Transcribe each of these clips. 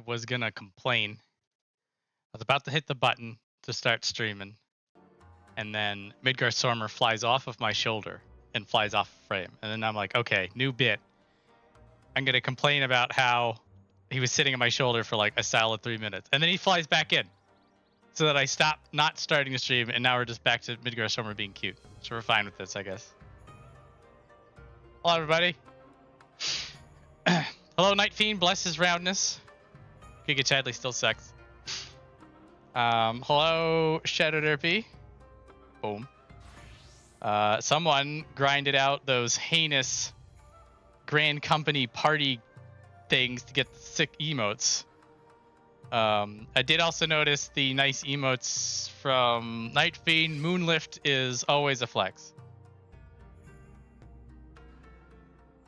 was gonna complain. I was about to hit the button to start streaming, and then Midgar Stormer flies off of my shoulder and flies off frame. And then I'm like, okay, new bit. I'm gonna complain about how he was sitting on my shoulder for like a solid 3 minutes, and then he flies back in, so that I stop not starting the stream, and now we're just back to Midgar Stormer being cute. So we're fine with this, I guess. Hello, everybody. Hello, Night Fiend. Bless his roundness. Giga Chadley still sucks. Hello, Shadow Derpy. Boom. Someone grinded out those heinous Grand Company party things to get the sick emotes. I did also notice the nice emotes from Night Fiend. Moonlift is always a flex.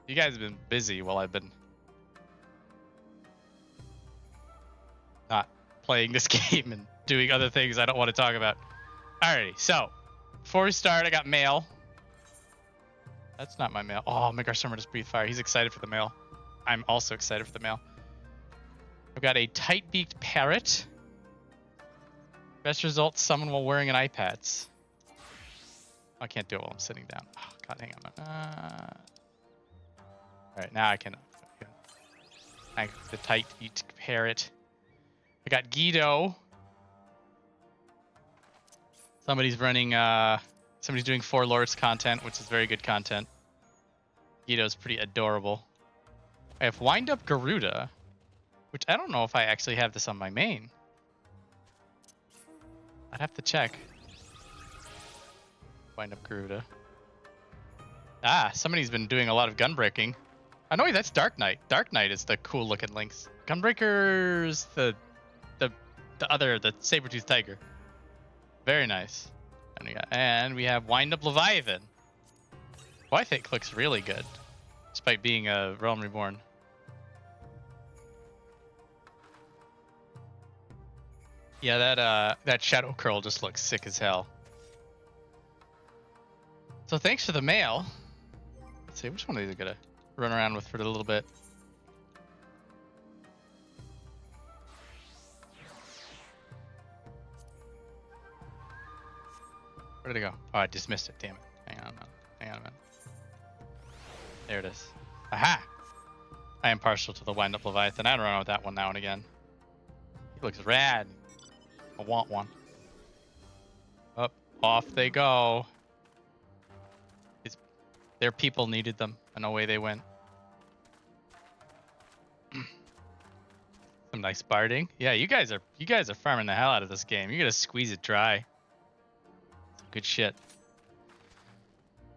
You guys have been busy while I've been not playing this game and doing other things I don't want to talk about. Alrighty, so before we start, I got mail. That's not my mail. Oh, Midgar Stormer just breathed fire. He's excited for the mail. I'm also excited for the mail. I've got a tight-beaked parrot. Best results, summon while wearing an eye patch. I can't do it while I'm sitting down. Oh, God, hang on. Alright, now I can. The tight-beaked parrot. I got Guido. Somebody's running, somebody's doing 4 Lords content, which is very good content. Guido's pretty adorable. I have Wind Up Garuda, which I don't know if I actually have this on my main. I'd have to check. Wind Up Garuda. Ah, somebody's been doing a lot of gunbreaking. Oh no, that's Dark Knight. Dark Knight is the cool looking links. Gunbreaker's the other, the saber-toothed tiger. Very nice. And we have Wind Up Leviathan, who I think looks really good, despite being a Realm Reborn. Yeah, that Shadow Curl just looks sick as hell. So thanks for the mail. Let's see, which one of these are gonna run around with for a little bit? Where did it go? Oh, I dismissed it. Damn it. Hang on a minute. There it is. Aha! I am partial to the Wind Up Leviathan. I'd run with that one now and again. He looks rad. I want one. Up, off they go. Their people needed them, and away they went. Some nice barding. Yeah, you guys are farming the hell out of this game. You gotta squeeze it dry. Some good shit.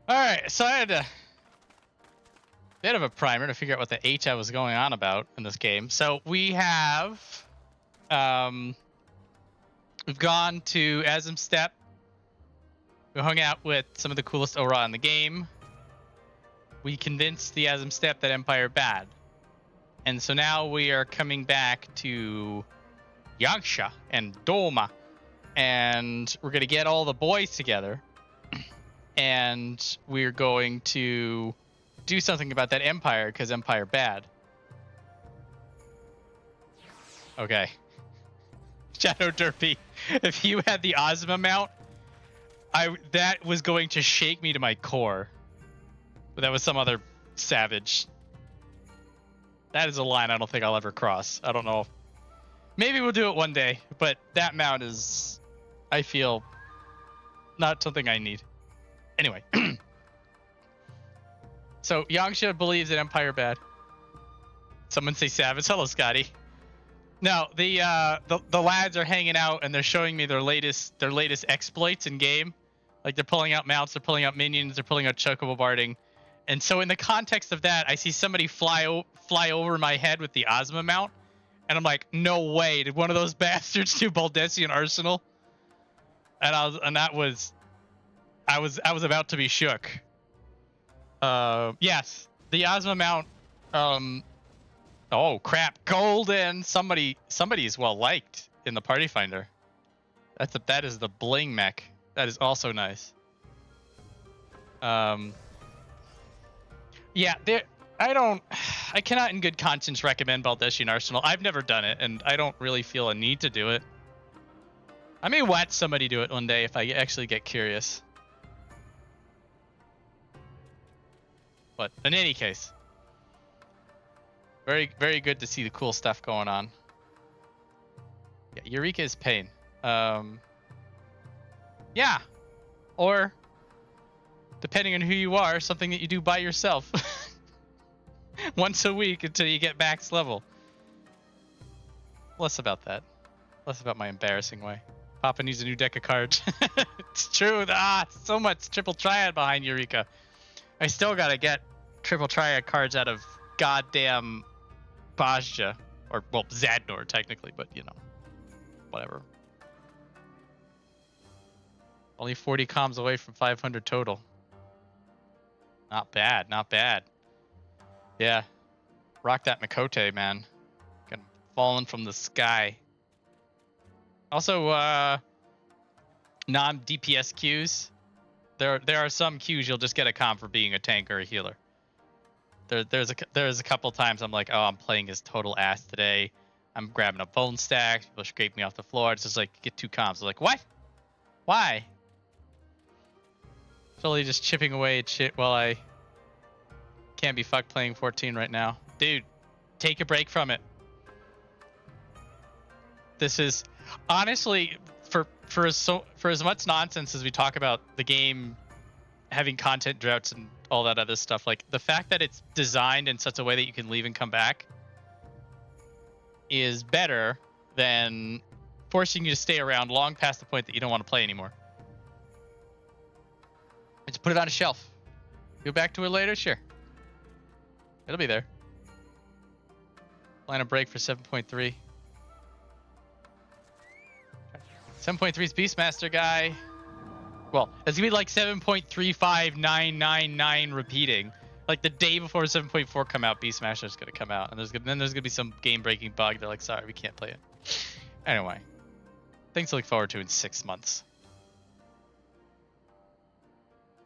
All right, so I had a bit of a primer to figure out what the H I was going on about in this game. So we have, we've gone to Azim Steppe. We hung out with some of the coolest Ora in the game. We convinced the Azim Steppe that Empire bad. And so now we are coming back to Yangsha and Doma. And we're going to get all the boys together. And we're going to do something about that Empire, because Empire bad. Okay. Shadow Derpy, if you had the Ozma mount, that was going to shake me to my core. But that was some other savage. That is a line I don't think I'll ever cross. I don't know. Maybe we'll do it one day, but that mount is, I feel, not something I need. Anyway. So, Yangsha believes that Empire bad. Someone say savage. Hello, Scotty. No, the lads are hanging out and they're showing me their latest exploits in game. Like, they're pulling out mounts, they're pulling out minions, they're pulling out chocobo barding. And so in the context of that, I see somebody fly over my head with the Ozma mount, and I'm like, no way! Did one of those bastards do Baldessian Arsenal? And I was about to be shook. Yes, the Ozma mount. Oh crap! Golden. Somebody is well liked in the Party Finder. That is the bling mech. That is also nice. Yeah, I don't. I cannot in good conscience recommend Baldessian Arsenal. I've never done it, and I don't really feel a need to do it. I may watch somebody do it one day if I actually get curious. But in any case, very, very good to see the cool stuff going on. Yeah, Eureka is pain. Yeah. Or, depending on who you are, something that you do by yourself. Once a week until you get max level. Less about that. Less about my embarrassing way. Papa needs a new deck of cards. It's true. So much triple triad behind Eureka. I still gotta get triple triad cards out of goddamn Bajja. Or, well, Zadnor, technically, but, you know. Whatever. Only 40 comms away from 500 total. Not bad, not bad. Yeah. Rock that Mikote, man. Got fallen from the sky. Also, non-DPS queues. There are some queues you'll just get a comp for being a tank or a healer. There's a couple times I'm like, oh, I'm playing as total ass today. I'm grabbing a bone stack. People scrape me off the floor. It's just like, get 2 comps. I'm like, what? Why? Totally just chipping away at shit while I can't be fucked playing 14 right now. Dude, take a break from it. This is honestly for as much nonsense as we talk about the game having content droughts and all that other stuff, like the fact that it's designed in such a way that you can leave and come back is better than forcing you to stay around long past the point that you don't want to play anymore. And just put it on a shelf. Go back to it later, sure. It'll be there. Plan a break for 7.3. 7.3's Beastmaster guy. Well, it's gonna be like 7.35999 repeating. Like the day before 7.4 come out, Beastmaster's gonna come out, and then there's gonna be some game-breaking bug. They're like, sorry, we can't play it. Anyway, things to look forward to in 6 months.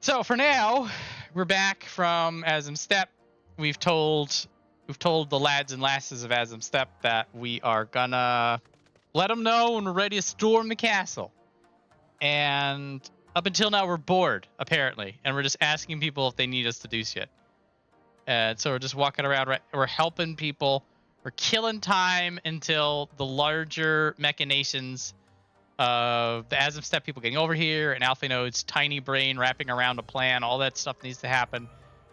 So for now, we're back from Asm Step. We've told the lads and lasses of Asm Step that we are gonna let them know when we're ready to storm the castle. And up until now, we're bored, apparently, and we're just asking people if they need us to do shit. And so we're just walking around. We're helping people. We're killing time until the larger machinations of the Asm Step people getting over here and Alpha Node's tiny brain wrapping around a plan. All that stuff needs to happen.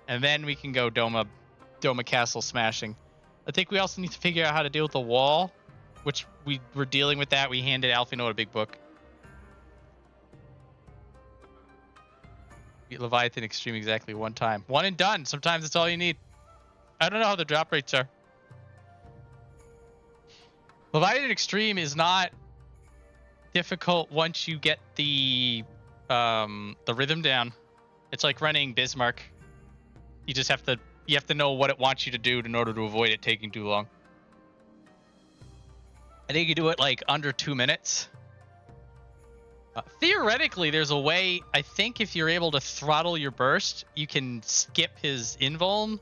And then we can go Doma Castle smashing. I think we also need to figure out how to deal with the wall, which we were dealing with that. We handed Alpha Node a big book. Beat Leviathan Extreme exactly one time. One and done. Sometimes it's all you need. I don't know how the drop rates are. Leviathan Extreme is not difficult once you get the rhythm down. It's like running Bismarck. You just have to know what it wants you to do in order to avoid it taking too long. I think you do it like under 2 minutes. Theoretically, there's a way. I think if you're able to throttle your burst, you can skip his invuln.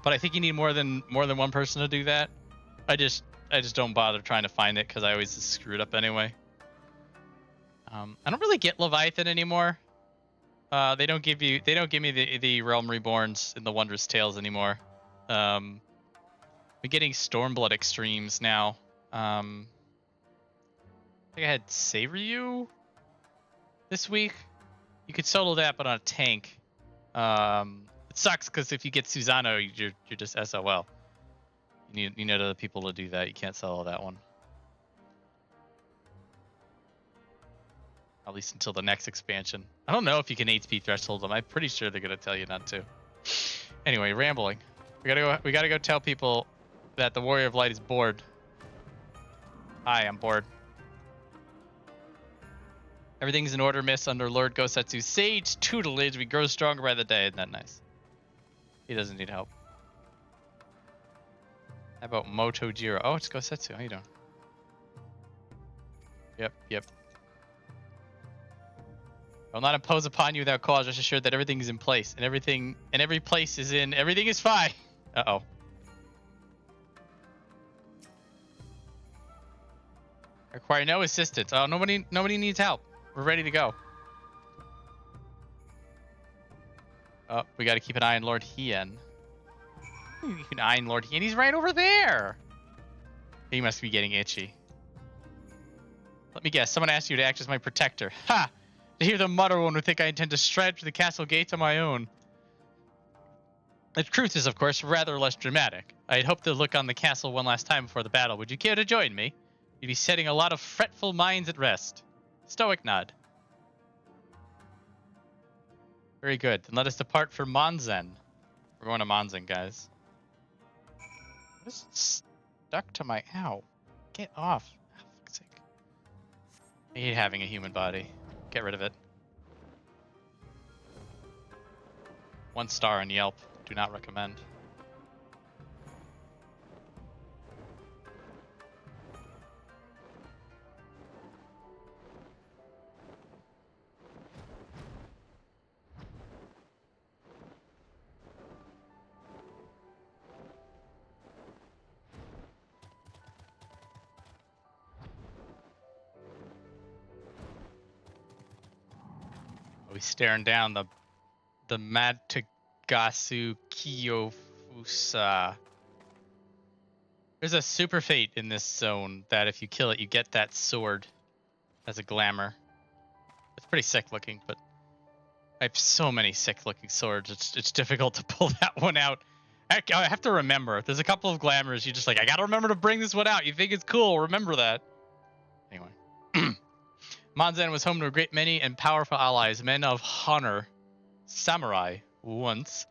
But I think you need more than one person to do that. I just don't bother trying to find it because I always just screw it up anyway. I don't really get Leviathan anymore. They don't give me the Realm Reborns in the Wondrous Tales anymore. We're getting Stormblood Extremes now. I think I had Saveryu this week. You could solo that, but on a tank. It sucks because if you get Susano, you're just SOL. You need other people to do that. You can't solo that one. At least until the next expansion. I don't know if you can HP threshold them. I'm pretty sure they're gonna tell you not to. Anyway, rambling. We gotta go tell people that the Warrior of Light is bored. Hi, I'm bored. Everything's in order, miss, under Lord Gosetsu's sage tutelage. We grow stronger by the day. Isn't that nice? He doesn't need help. How about Moto Jiro? Oh, it's Gosetsu. How you doing? Yep. I will not impose upon you without cause. Rest assured that everything is in place, and every place is in. Everything is fine. Uh-oh. Require no assistance. Oh, nobody needs help. We're ready to go. Oh, we got to keep an eye on Lord Hien. You can eye on Lord Hien. He's right over there. He must be getting itchy. Let me guess. Someone asked you to act as my protector. Ha! To hear the mutter, one would think I intend to stride through the castle gates on my own. The truth is, of course, rather less dramatic. I had hoped to look on the castle one last time before the battle. Would you care to join me? You'd be setting a lot of fretful minds at rest. Stoic nod. Very good. Then let us depart for Monzen. We're going to Monzen, guys. What is stuck to my... Ow. Get off. Oh, for fuck's sake. I hate having a human body. Get rid of it. 1 star on Yelp. Do not recommend. He's staring down the Matagasu Kiyofusa. There's a super fate in this zone that if you kill it, you get that sword as a glamour. It's pretty sick looking, but I have so many sick looking swords. It's difficult to pull that one out. I have to remember. There's a couple of glamours. You just like, I gotta remember to bring this one out. You think it's cool? Remember that. Anyway. Monzen was home to a great many and powerful allies, men of honor, samurai. Once,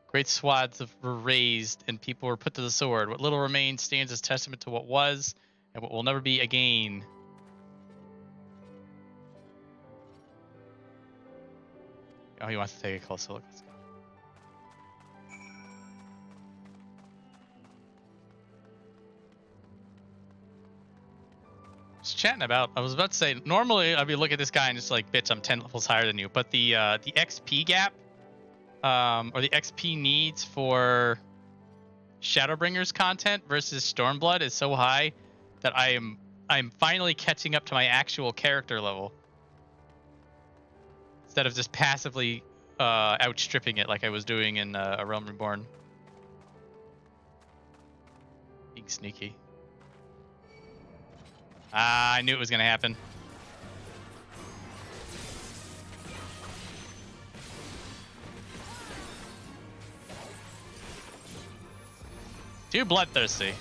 great swaths were razed and people were put to the sword. What little remains stands as testament to what was and what will never be again. Oh, he wants to take a closer look. Let's go. Chatting about, I was about to say, normally I'd be looking at this guy and just like, bitch, I'm 10 levels higher than you. But the XP gap, or the XP needs for Shadowbringers content versus Stormblood is so high that I'm finally catching up to my actual character level instead of just passively outstripping it like I was doing in A Realm Reborn. Being sneaky. Ah, I knew it was gonna happen. Too bloodthirsty.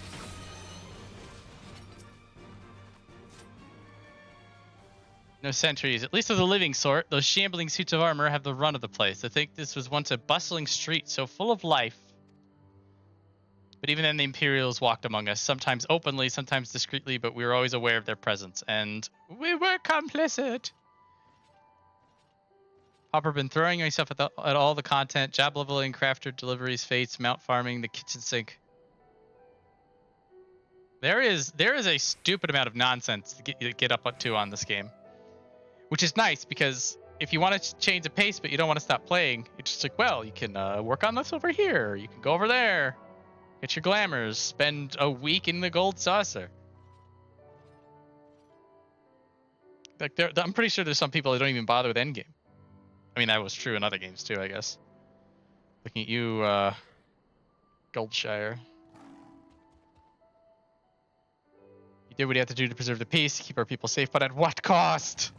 No sentries, at least of the living sort. Those shambling suits of armor have the run of the place. I think this was once a bustling street, so full of life. But even then, the Imperials walked among us, sometimes openly, sometimes discreetly, but we were always aware of their presence, and we were complicit. Popper been throwing himself at all the content, job leveling, crafter, deliveries, fates, mount farming, the kitchen sink. There is a stupid amount of nonsense to get up to on this game, which is nice because if you want to change the pace but you don't want to stop playing, it's just like, well, you can work on this over here, you can go over there. Get your glamours. Spend a week in the gold saucer. Like, I'm pretty sure there's some people that don't even bother with endgame. I mean, that was true in other games too, I guess. Looking at you, Goldshire. You did what you had to do to preserve the peace, keep our people safe, but at what cost?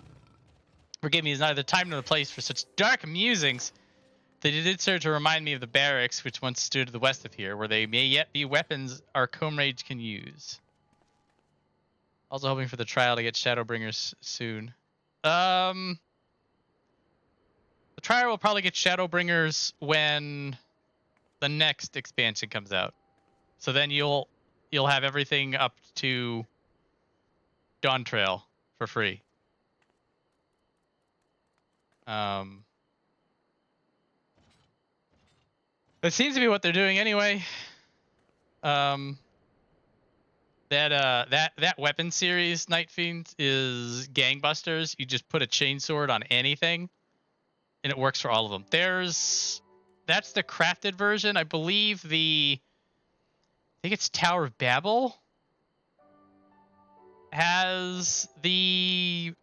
Forgive me, is neither time nor the place for such dark musings. They did serve to remind me of the barracks which once stood to the west of here, where they may yet be weapons our comrades can use. Also hoping for the trial to get Shadowbringers soon. The trial will probably get Shadowbringers when the next expansion comes out. So then you'll have everything up to Dawn Trail for free. That seems to be what they're doing anyway. That weapon series, Night Fiend, is gangbusters. You just put a chainsword on anything, and it works for all of them. That's the crafted version. I believe I think it's Tower of Babel has the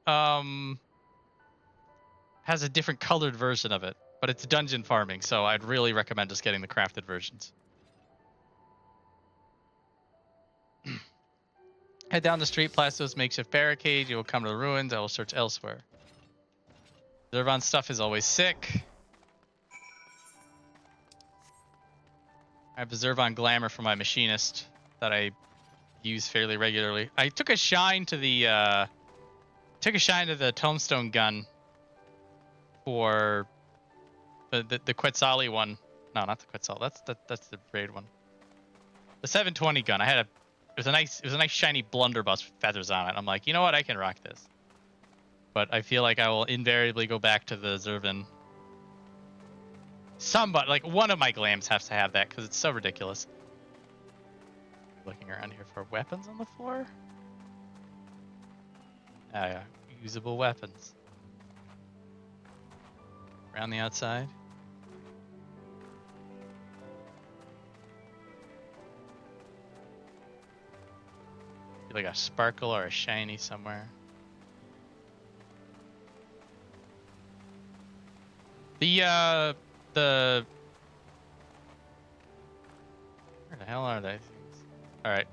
has a different colored version of it, but it's dungeon farming, so I'd really recommend just getting the crafted versions. Head down the street past those makeshift barricade. You will come to the ruins. I will search elsewhere. Zervan stuff is always sick. I have the Zervan glamour for my machinist that I use fairly regularly. I took a shine to the tombstone gun for the Quetzali one. No, not the Quetzal. That's the raid one. The 720 gun. It was a nice shiny blunderbuss with feathers on it. I'm like, you know what? I can rock this. But I feel like I will invariably go back to the Zervan. Somebody, like one of my glams has to have that because it's so ridiculous. Looking around here for weapons on the floor. Ah, yeah, usable weapons. Around the outside. Like a sparkle or a shiny somewhere. Where the hell are they? All right.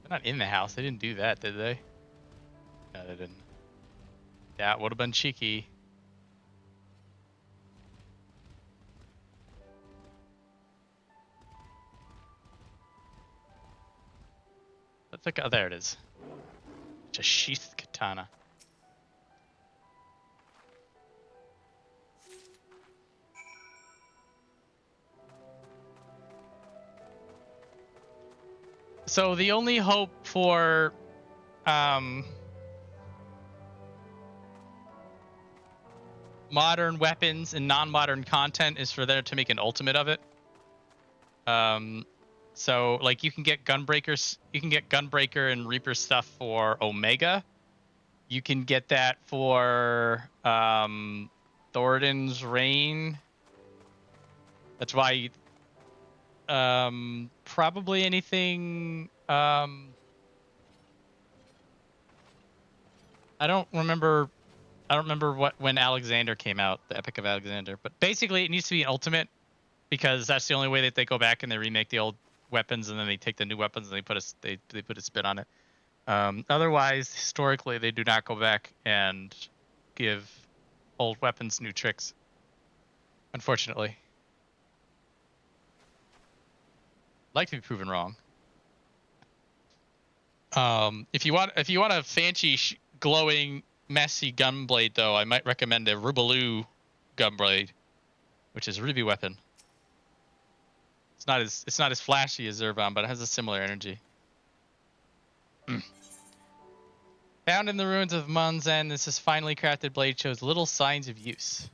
They're not in the house. They didn't do that, did they? No, they didn't. That would have been cheeky. Let's look. Oh, there it is. It's a sheathed katana. So the only hope for modern weapons and non-modern content is for there to make an ultimate of it. So like you can get Gunbreakers, you can get Gunbreaker and Reaper stuff for Omega. You can get that for Thoradin's Reign. That's why probably anything I don't remember when Alexander came out, the Epic of Alexander, but basically it needs to be an ultimate because that's the only way that they go back and they remake the old weapons and then they take the new weapons and they put a spin on it. Otherwise, historically, they do not go back and give old weapons new tricks. Unfortunately, like to be proven wrong. If you want a fancy, glowing, messy gunblade, though, I might recommend a Rubaloo gunblade, which is a ruby weapon. It's not as flashy as Zervan, but it has a similar energy. Found in the ruins of Munzen, this finely crafted blade shows little signs of use.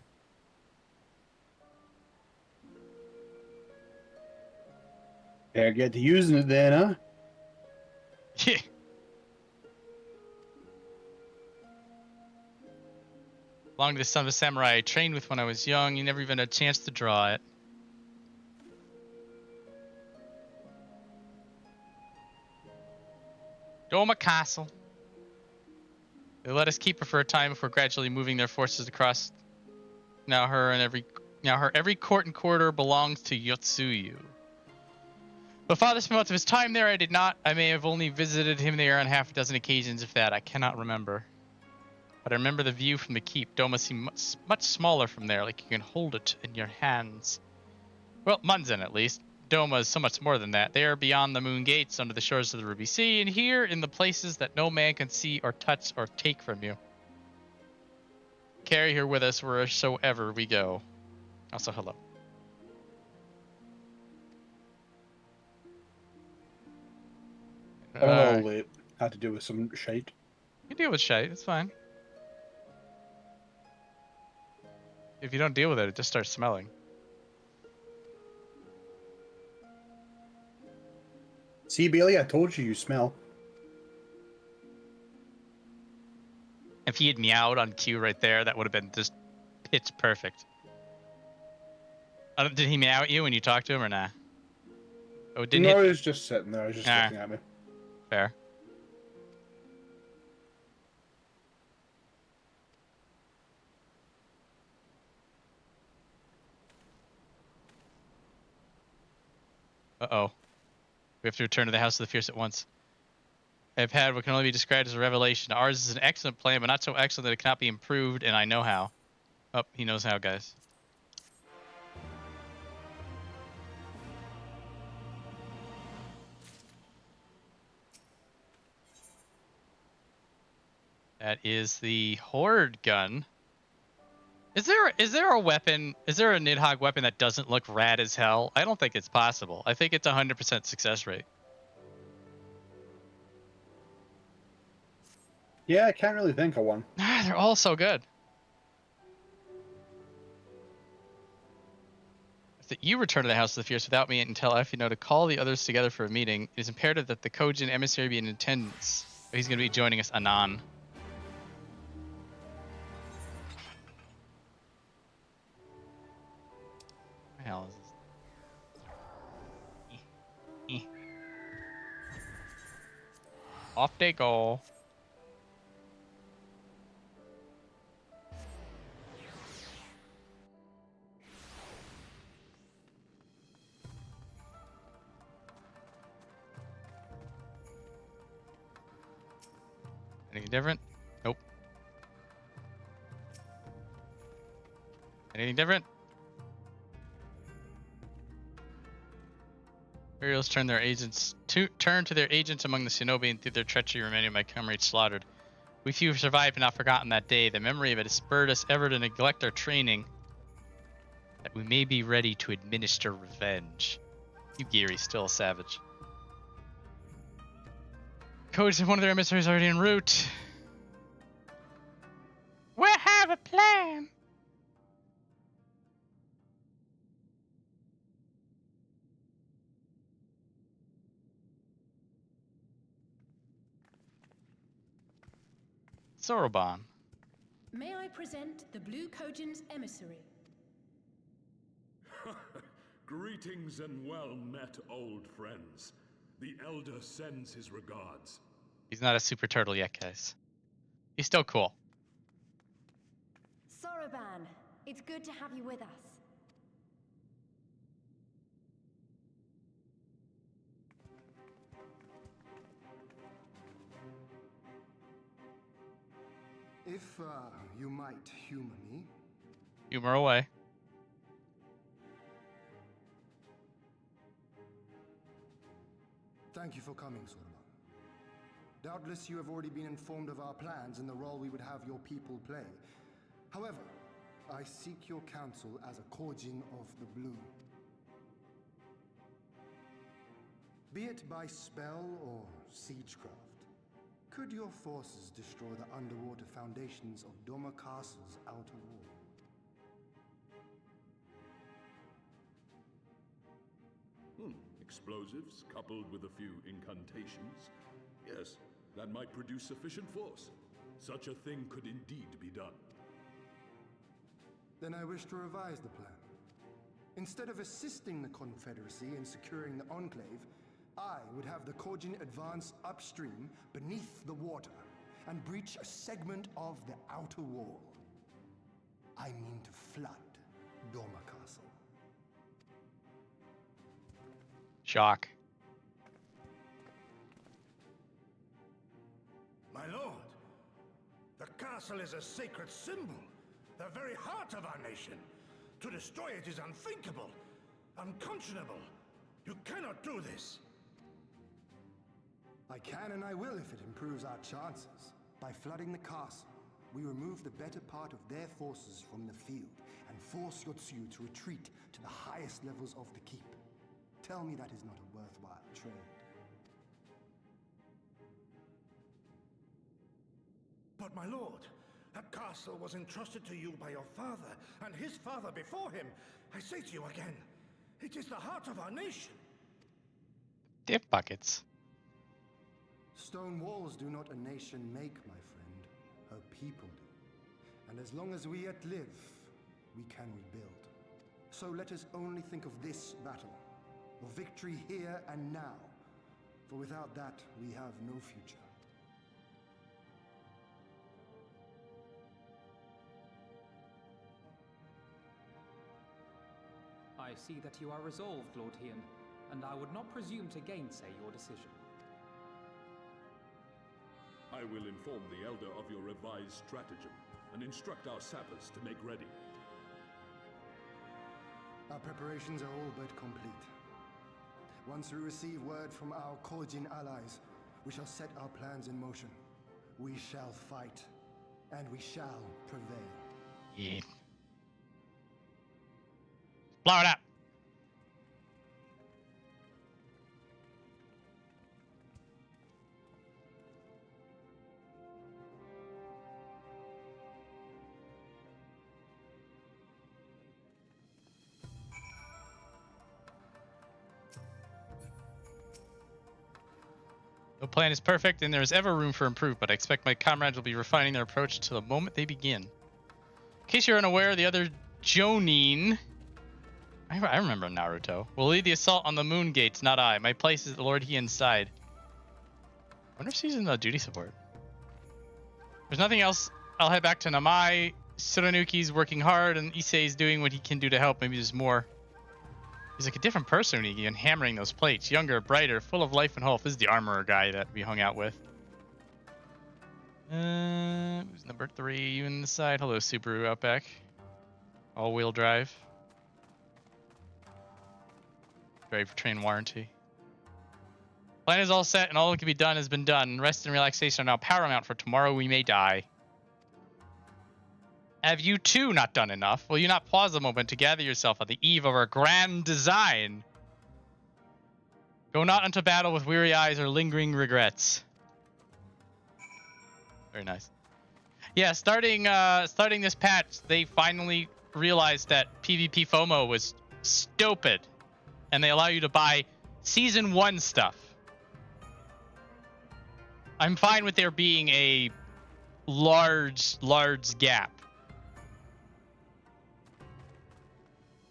Better get to using it then, huh? Yeah. Belonged to the son of a samurai I trained with when I was young. You never even had a chance to draw it. Doma Castle. They let us keep her for a time before gradually moving their forces across. Now her every court and corridor belongs to Yotsuyu. But Father spent much of his time there. I did not. I may have only visited him there on half a dozen occasions, if that. I cannot remember. But I remember the view from the keep. Doma seemed much smaller from there, like you can hold it in your hands. Well, Munzen at least. Doma is so much more than that. They are beyond the moon gates, under the shores of the Ruby Sea, and here in the places that no man can see or touch or take from you. Carry her with us wheresoever we go. Also, hello. I don't know. It had to do with some shite. You deal with shite. It's fine. If you don't deal with it, it just starts smelling. See, Bailey, I told you smell. If he had meowed on cue right there, that would have been just It's perfect. Did he meow at you when you talked to him or nah? Oh, didn't No, hit. he was just sitting there. He was just looking at me. Fair. Uh-oh. We have to return to the House of the Fierce at once. I've had what can only be described as a revelation. Ours is an excellent plan, but not so excellent that it cannot be improved, and I know how. Oh, he knows how, guys. That is the Horde gun. Is there a weapon? Is there a Nidhogg weapon that doesn't look rad as hell? I don't think it's possible. I think it's 100% success rate. Yeah, I can't really think of one. They're all so good. That you return to the House of the Fierce without me and tell Efino to call the others together for a meeting. It is imperative that the Kojin emissary be in attendance. He's going to be joining us anon. What the hell is this? Off they go. Anything different? Nope. Anything different? Imperials turn to their agents among the shinobi, and through their treachery many of my comrades slaughtered. We few have survived and not forgotten that day. The memory of it has spurred us ever to neglect our training, that we may be ready to administer revenge. You Gyr, still a savage. Codes of one of their emissaries already en route. We have a plan. Soroban. May I present the Blue Kojin's emissary? Greetings and well met, old friends. The Elder sends his regards. He's not a super turtle yet, guys. He's still cool. Soroban, it's good to have you with us. If you might humor me. Humor away. Thank you for coming, Soroban. Doubtless you have already been informed of our plans and the role we would have your people play. However, I seek your counsel as a Kojin of the Blue. Be it by spell or siegecraft, could your forces destroy the underwater foundations of Doma Castle's outer wall? Explosives coupled with a few incantations. Yes, that might produce sufficient force. Such a thing could indeed be done. Then I wish to revise the plan. Instead of assisting the Confederacy in securing the Enclave, I would have the Kojin advance upstream beneath the water and breach a segment of the outer wall. I mean to flood Doma Castle. Shock. My lord, the castle is a sacred symbol, the very heart of our nation. To destroy it is unthinkable, unconscionable. You cannot do this. I can and I will if it improves our chances. By flooding the castle, we remove the better part of their forces from the field and force Yotsuyu to retreat to the highest levels of the keep. Tell me that is not a worthwhile trade. But my lord, that castle was entrusted to you by your father and his father before him. I say to you again, it is the heart of our nation. Dip buckets. Stone walls do not a nation make, my friend. Her people do. And as long as we yet live, we can rebuild. So let us only think of this battle, of victory here and now, for without that we have no future. I see that you are resolved, Lord Hien, and I would not presume to gainsay your decision. I will inform the Elder of your revised stratagem and instruct our sappers to make ready. Our preparations are all but complete. Once we receive word from our Kojin allies, we shall set our plans in motion. We shall fight, and we shall prevail. Yeah. Blow it up. No plan is perfect, and there is ever room for improvement, but I expect my comrades will be refining their approach to the moment they begin. In case you're unaware, the other Jonin, I remember Naruto, will lead the assault on the moon gates, not I. My place is the Lord Hien's side. I wonder if she's in the duty support. There's nothing else. I'll head back to Namai. Tsurunuki's working hard, and Issei's doing what he can do to help. Maybe there's more. He's like a different person when he began hammering those plates. Younger, brighter, full of life and hope. This is the armorer guy that we hung out with. Who's number 3? You in the side. Hello, Subaru Outback. All-wheel drive. Drive train warranty. Plan is all set and all that can be done has been done. Rest and relaxation are now paramount, for tomorrow we may die. Have you too not done enough? Will you not pause a moment to gather yourself at the eve of our grand design? Go not into battle with weary eyes or lingering regrets. Very nice. Yeah, starting this patch, they finally realized that PvP FOMO was stupid, and they allow you to buy Season 1 stuff. I'm fine with there being a large gap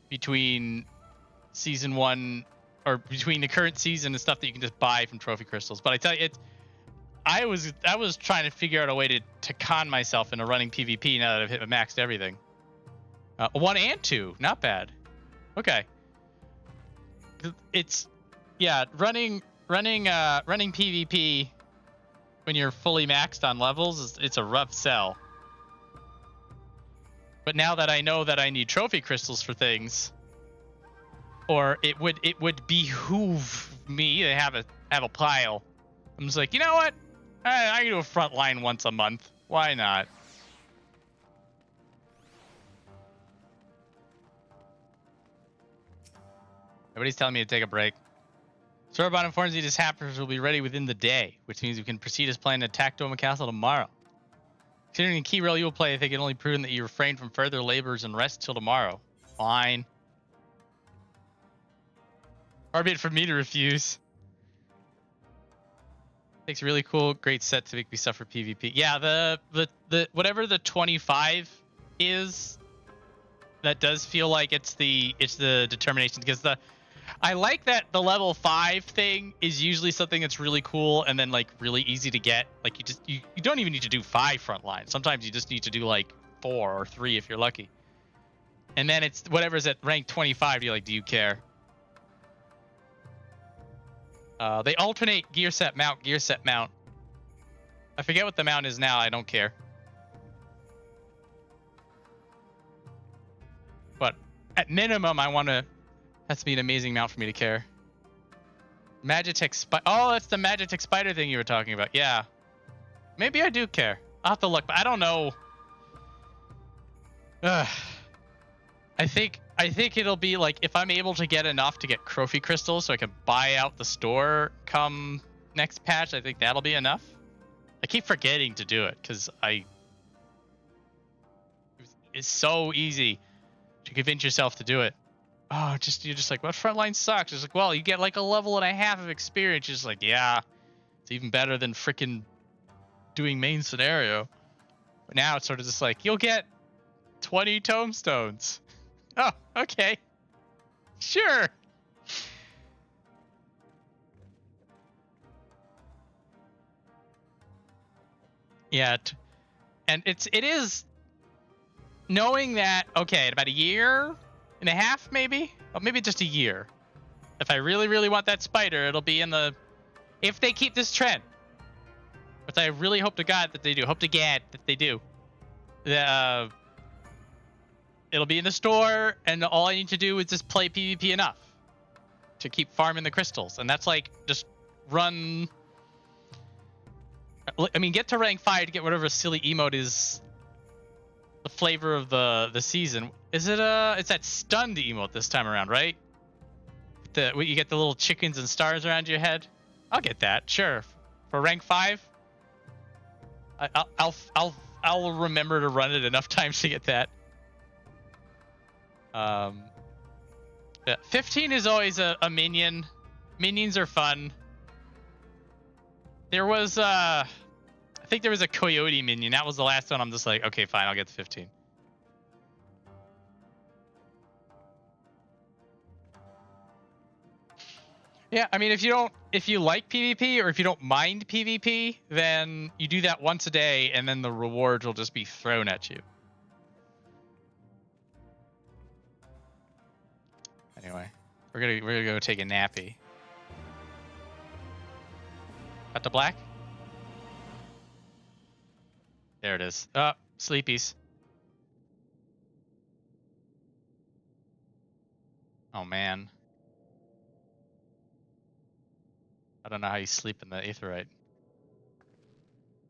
between Season 1, or between the current season and stuff that you can just buy from trophy crystals. But I tell you, I was trying to figure out a way to con myself into running PvP now that I've maxed everything. 1 and 2, not bad. Okay. It's, yeah, running PvP when you're fully maxed on levels, it's a rough sell. But now that I know that I need trophy crystals for things, or it would behoove me to have a pile, I'm just like, you know what? I can do a front line once a month. Why not? Everybody's telling me to take a break. Sorobot informs me his hackers will be ready within the day, which means we can proceed as planned to attack Doma Castle tomorrow. Considering the key role you will play, I think it only proven that you refrain from further labors and rest till tomorrow. Fine. Far be it from me to refuse. Takes a really cool, great set to make me suffer PvP. Yeah, the whatever the 25 is, that does feel like it's the determination, because I like that the level 5 thing is usually something that's really cool and then like really easy to get. Like you don't even need to do 5 front lines. Sometimes you just need to do like 4 or 3 if you're lucky. And then it's whatever's at rank 25. You're like, do you care? They alternate gear set mount. I forget what the mount is now. I don't care. But at minimum, I want to. Has to be an amazing mount for me to care. Magitech Spider. Oh, that's the Magitech Spider thing you were talking about. Yeah. Maybe I do care. I'll have to look, but I don't know. I think it'll be like, if I'm able to get enough to get trophy crystals so I can buy out the store come next patch, I think that'll be enough. I keep forgetting to do it because it's so easy to convince yourself to do it. Oh, you're just like, what frontline sucks? It's like, well, you get like a level and a half of experience. You're just like, yeah, it's even better than freaking doing main scenario. But now it's sort of just like, you'll get 20 tomestones. Oh, okay. Sure. Yeah, and it is knowing that, okay, in about a year and a half, maybe, or maybe just a year, if I really, really want that spider, it'll be in the, if they keep this trend, which I really hope to God that they do, hope to Gad that they do, it'll be in the store, and all I need to do is just play PvP enough to keep farming the crystals, and that's like just run. I mean, get to rank 5 to get whatever silly emote is the flavor of the season. Is it it's that stunned emote this time around, right? You get the little chickens and stars around your head. I'll get that, sure. For rank 5, I'll remember to run it enough times to get that. Yeah, 15 is always a minion. Minions are fun. There was I think there was a coyote minion. That was the last one. I'm just like, okay, fine, I'll get the 15. Yeah, I mean, if you like PvP or if you don't mind PvP, then you do that once a day, and then the rewards will just be thrown at you. Anyway, we're gonna go take a nappy. Cut to black. There it is. Oh, sleepies. Oh man. I don't know how you sleep in the aetheryte.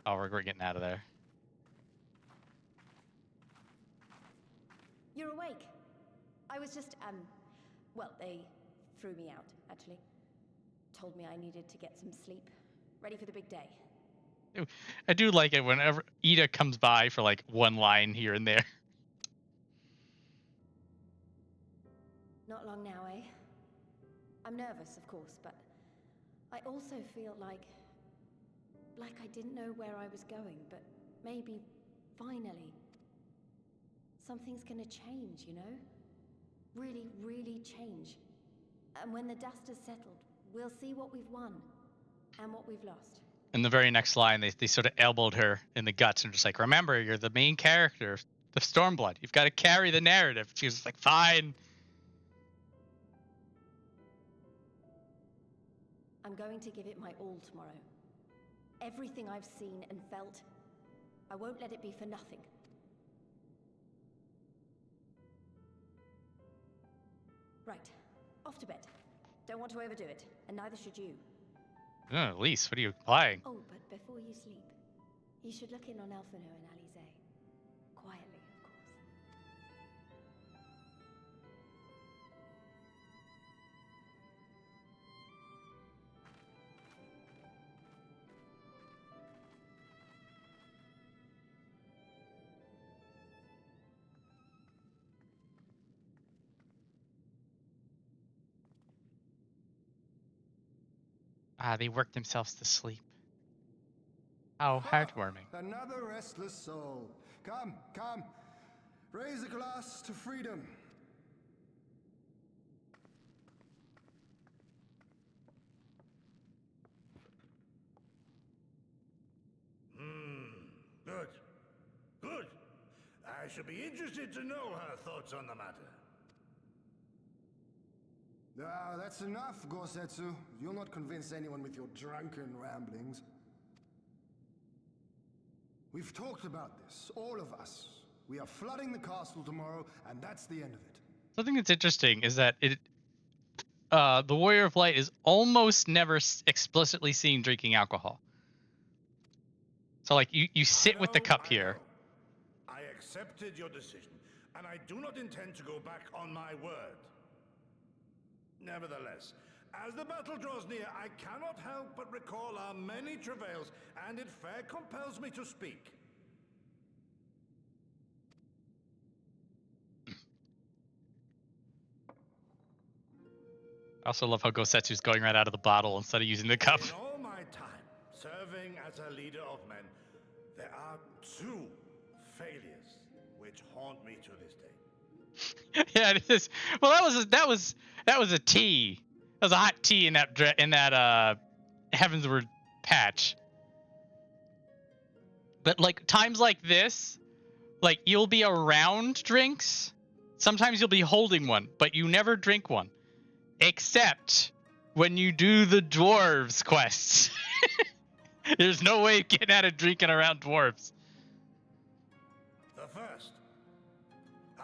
Oh, we're getting out of there. You're awake. I was just, well, they threw me out, actually. Told me I needed to get some sleep. Ready for the big day. I do like it whenever Ida comes by for like one line here and there. Not long now, eh? I'm nervous, of course, but I also feel like I didn't know where I was going, but maybe, finally, something's gonna change, you know? Really, really change. And when the dust has settled, we'll see what we've won and what we've lost. In the very next line, they sort of elbowed her in the guts and just like, remember, you're the main character, the Stormblood. You've got to carry the narrative. She was like, fine. I'm going to give it my all tomorrow. Everything I've seen and felt, I won't let it be for nothing. Right, off to bed. Don't want to overdo it, and neither should you. At least, what are you implying? Oh, but before you sleep, you should look in on Alphino and Alize. Quietly, of course. Ah, they worked themselves to sleep. How heartwarming. Another restless soul. Come, come. Raise a glass to freedom. Good. Good. I should be interested to know her thoughts on the matter. Ah, that's enough, Gosetsu. You'll not convince anyone with your drunken ramblings. We've talked about this, all of us. We are flooding the castle tomorrow, and that's the end of it. Something that's interesting is that the Warrior of Light is almost never explicitly seen drinking alcohol. So like you sit with the cup here. I accepted your decision, and I do not intend to go back on my word. Nevertheless, as the battle draws near, I cannot help but recall our many travails, and it fair compels me to speak. I also love how Gosetsu's going right out of the bottle instead of using the cup. In all my time serving as a leader of men, there are two failures which haunt me to this day. Yeah, it is. Well, that was a tea. That was a hot tea in that Heavensward patch. But like times like this, like you'll be around drinks. Sometimes you'll be holding one, but you never drink one, except when you do the dwarves quests. There's no way of getting out of drinking around dwarves. The first,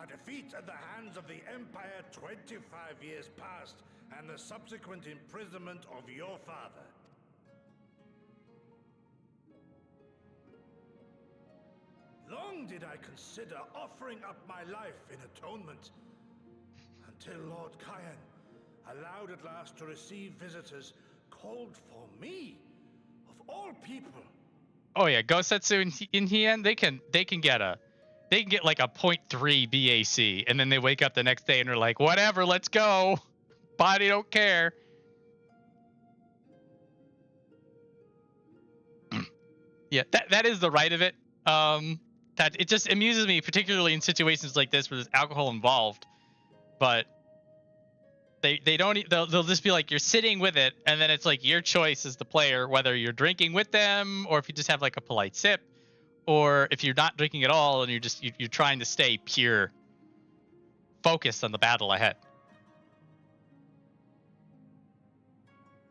a defeat at the hands of the Empire 25 years past, and the subsequent imprisonment of your father. Long did I consider offering up my life in atonement, until Lord Kyan allowed at last to receive visitors called for me, of all people. Oh yeah, Gosetsu and Hien, they can get like a 0.3 BAC, and then they wake up the next day and they're like, whatever, let's go. Body don't care. Yeah, that is the right of it. That it just amuses me, particularly in situations like this where there's alcohol involved. But they'll just be like, you're sitting with it, and then it's like your choice as the player whether you're drinking with them or if you just have like a polite sip, or if you're not drinking at all and you're trying to stay pure, focused on the battle ahead.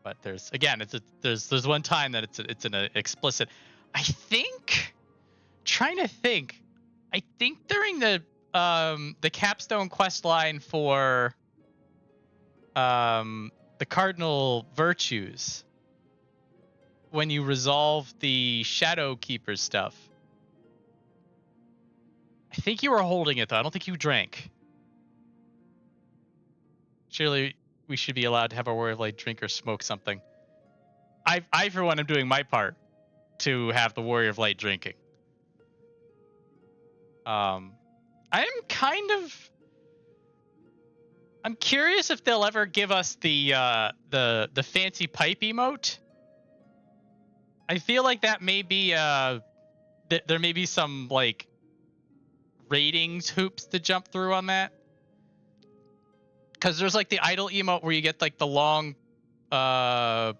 But there's one time that it's an explicit. I think during the capstone quest line for the cardinal virtues, when you resolve the Shadow Keeper stuff, I think you were holding it though. I don't think you drank. Surely we should be allowed to have our Warrior of Light drink or smoke something. I for one am doing my part to have the Warrior of Light drinking. I'm curious if they'll ever give us the fancy pipe emote. I feel like that may be there may be some like ratings hoops to jump through on that. Because there's like the idle emote where you get like the long pipe.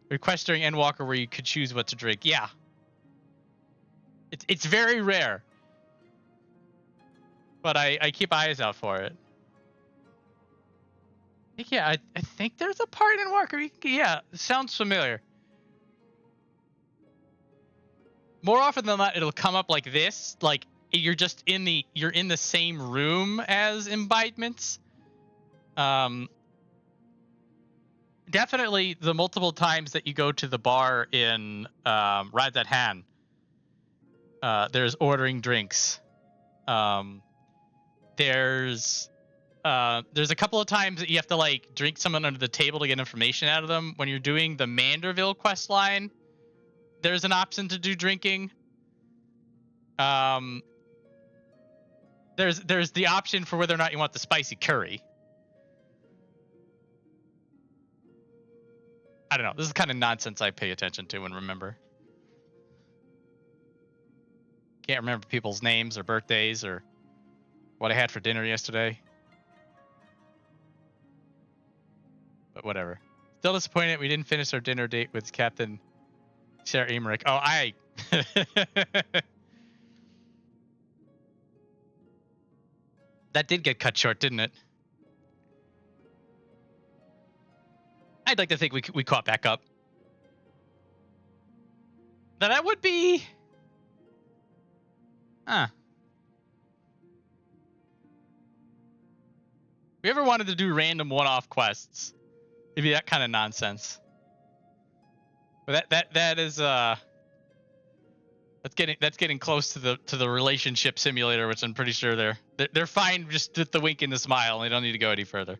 Request during Endwalker where you could choose what to drink. Yeah. It's very rare. But I keep eyes out for it. I think there's a part in Walker. Yeah, it sounds familiar. More often than not, it'll come up like this. Like you're in the same room as imbibements. Definitely the multiple times that you go to the bar in Ride That Han. There's ordering drinks. There's a couple of times that you have to like drink someone under the table to get information out of them. When you're doing the Manderville quest line, there's an option to do drinking. There's the option for whether or not you want the spicy curry. I don't know. This is the kind of nonsense I pay attention to and remember. Can't remember people's names or birthdays or what I had for dinner yesterday. But whatever. Still disappointed we didn't finish our dinner date with Captain Sarah Emmerich. Oh, that did get cut short, didn't it? I'd like to think we caught back up. That would be... Huh. If we ever wanted to do random one-off quests, it'd be that kind of nonsense. But that is that's getting close to the relationship simulator, which I'm pretty sure they're fine just with the wink and the smile, and they don't need to go any further.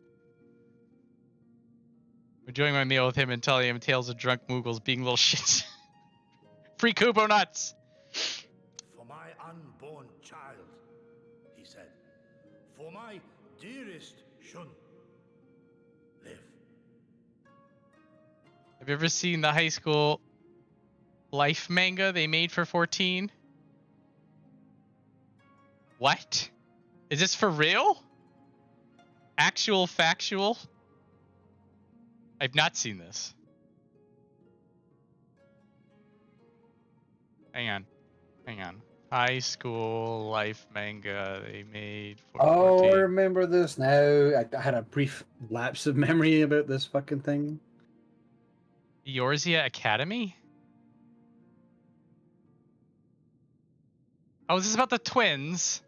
Enjoying my meal with him and telling him tales of drunk Moogles being little shits. Free Kubo nuts. For my unborn child, he said. For my dearest Shun. Live. Have you ever seen the high school life manga they made for 14? What? Is this for real? Actual factual? I've not seen this. Hang on. High school life manga they made for Oh, 14. I remember this now. I had a brief lapse of memory about this fucking thing. Eorzea Academy? Oh, is this about the twins?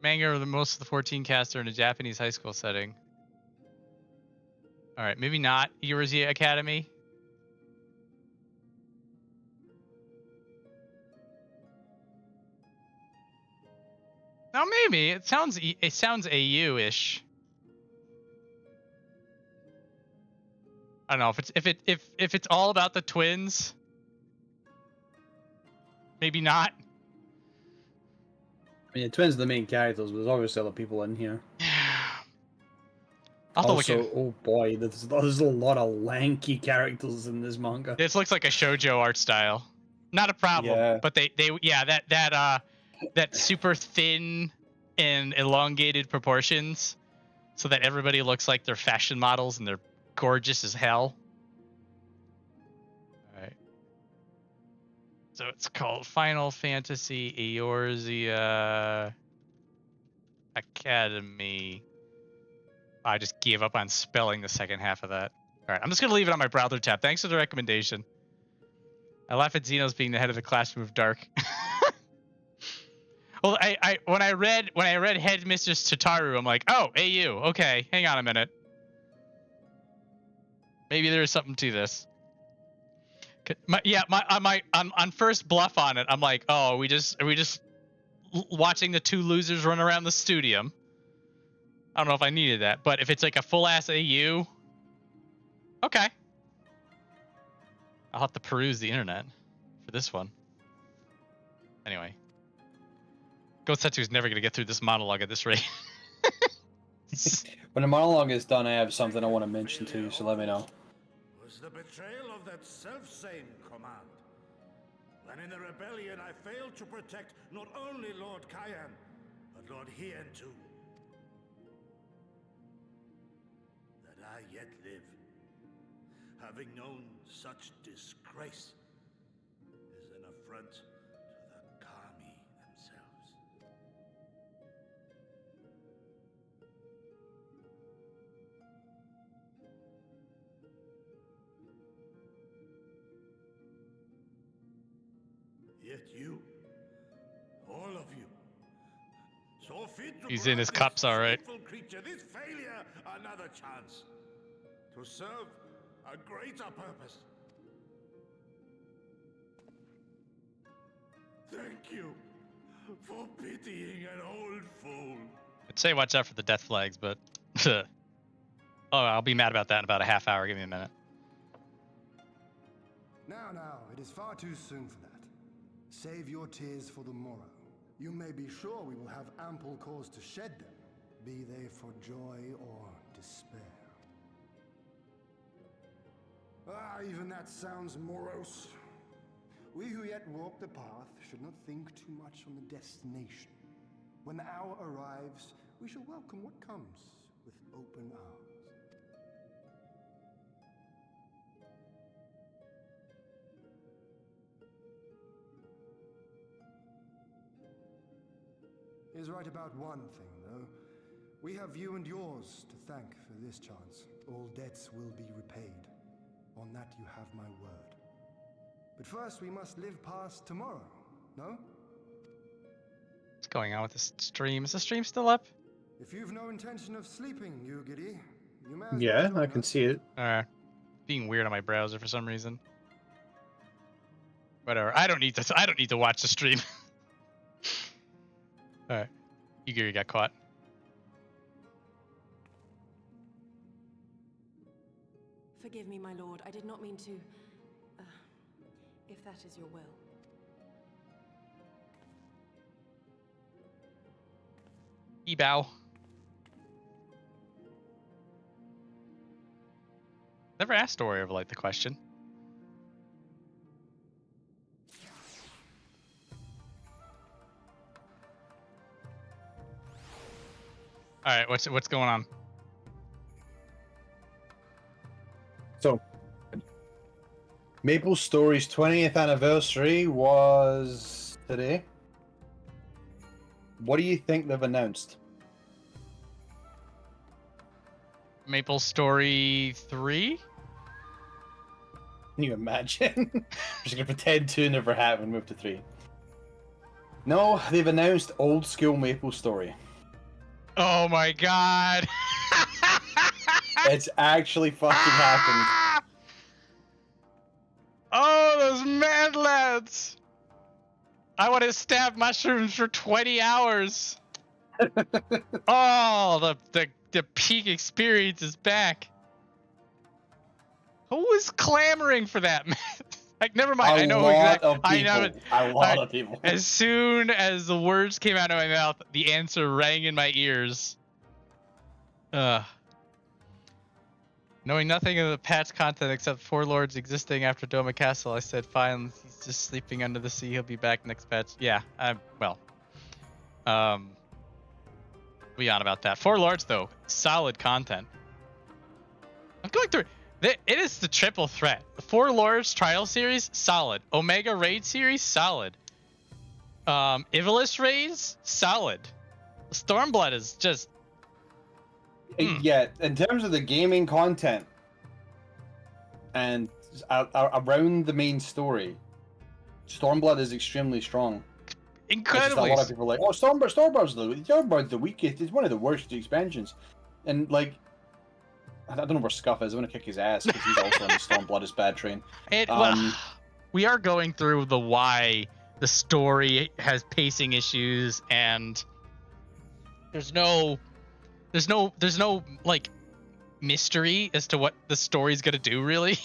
Manga are the most of the 14 cast are in a Japanese high school setting. Alright, maybe not Eorzea Academy. No, maybe. It sounds AU-ish. I don't know if it's all about the twins. Maybe not. I mean, the twins are the main characters, but there's obviously other people in here. I'll have to Also, look at. oh boy, there's a lot of lanky characters in this manga. This looks like a shoujo art style. Not a problem. Yeah. But they that super thin and elongated proportions, so that everybody looks like they're fashion models and they're gorgeous as hell. All right. So it's called Final Fantasy Eorzea Academy. I just gave up on spelling the second half of that. All right, I'm just gonna leave it on my browser tab. Thanks for the recommendation. I laugh at Xenos being the head of the classroom of dark. Well, when I read Headmistress Tataru, I'm like, oh, AU. Okay, hang on a minute. Maybe there is something to this. On first bluff on it, I'm like, oh, are we just watching the two losers run around the stadium? I don't know if I needed that, but if it's like a full ass AU, okay. I'll have to peruse the internet for this one. Anyway, Gosetsu's never gonna get through this monologue at this rate. When the monologue is done, I have something I want to mention too, so let me know. Was the betrayal of that self-same command. When in the rebellion I failed to protect not only Lord Cayenne, but Lord Hien too. That I yet live, having known such disgrace, is an affront to the Kami themselves. Yet you, all of you, saw fit to He's in his grant cups, this all right. faithful creature, this failure, another chance to serve a greater purpose. Thank you for pitying an old fool. I'd say watch out for the death flags, but oh, I'll be mad about that in about a half hour. Give me a minute. Now, it is far too soon for that. Save your tears for the morrow. You may be sure we will have ample cause to shed them, be they for joy or despair. Even that sounds morose. We who yet walk the path should not think too much on the destination. When the hour arrives, we shall welcome what comes with open arms. He is right about one thing, though. We have you and yours to thank for this chance. All debts will be repaid. On that you have my word. But first we must live past tomorrow, no? What's going on with this stream? Is the stream still up? If you've no intention of sleeping, Yugiri, you may as well Yeah, join I can us. see it. Being weird on my browser for some reason. Whatever. I don't need this. I don't need to watch the stream. All right, Yugiri got caught. Forgive me, my lord. I did not mean to... if that is your will. Ebow. Never asked Story of Light the question. All right, what's going on? So, Maple Story's 20th anniversary was today. What do you think they've announced? Maple Story 3? Can you imagine? I'm just gonna pretend 2 never happened and move to 3. No, they've announced Old School Maple Story. Oh my god! It's actually fucking happened. Oh, those mad lads! I want to stab mushrooms for 20 hours. Oh, the peak experience is back. Who was clamoring for that? Like, never mind. I know exactly. I know it. A lot of people. As soon as the words came out of my mouth, the answer rang in my ears. Knowing nothing of the patch content except 4 lords existing after Doma Castle, I said, fine, he's just sleeping under the sea. He'll be back next patch. Yeah, be on about that. 4 lords, though, solid content. I'm going through it. It is the triple threat. The 4 lords trial series, solid. Omega raid series, solid. Ivalice raids, solid. Stormblood is just... Yeah, in terms of the gaming content and around the main story, Stormblood is extremely strong. Incredibly. A lot of people are like, oh, Stormblood's the weakest. It's one of the worst expansions. And like, I don't know where Scuff is. I'm gonna kick his ass because he's also on the Stormblood is bad train. We are going through the why the story has pacing issues, and there's no like mystery as to what the story's gonna do, really.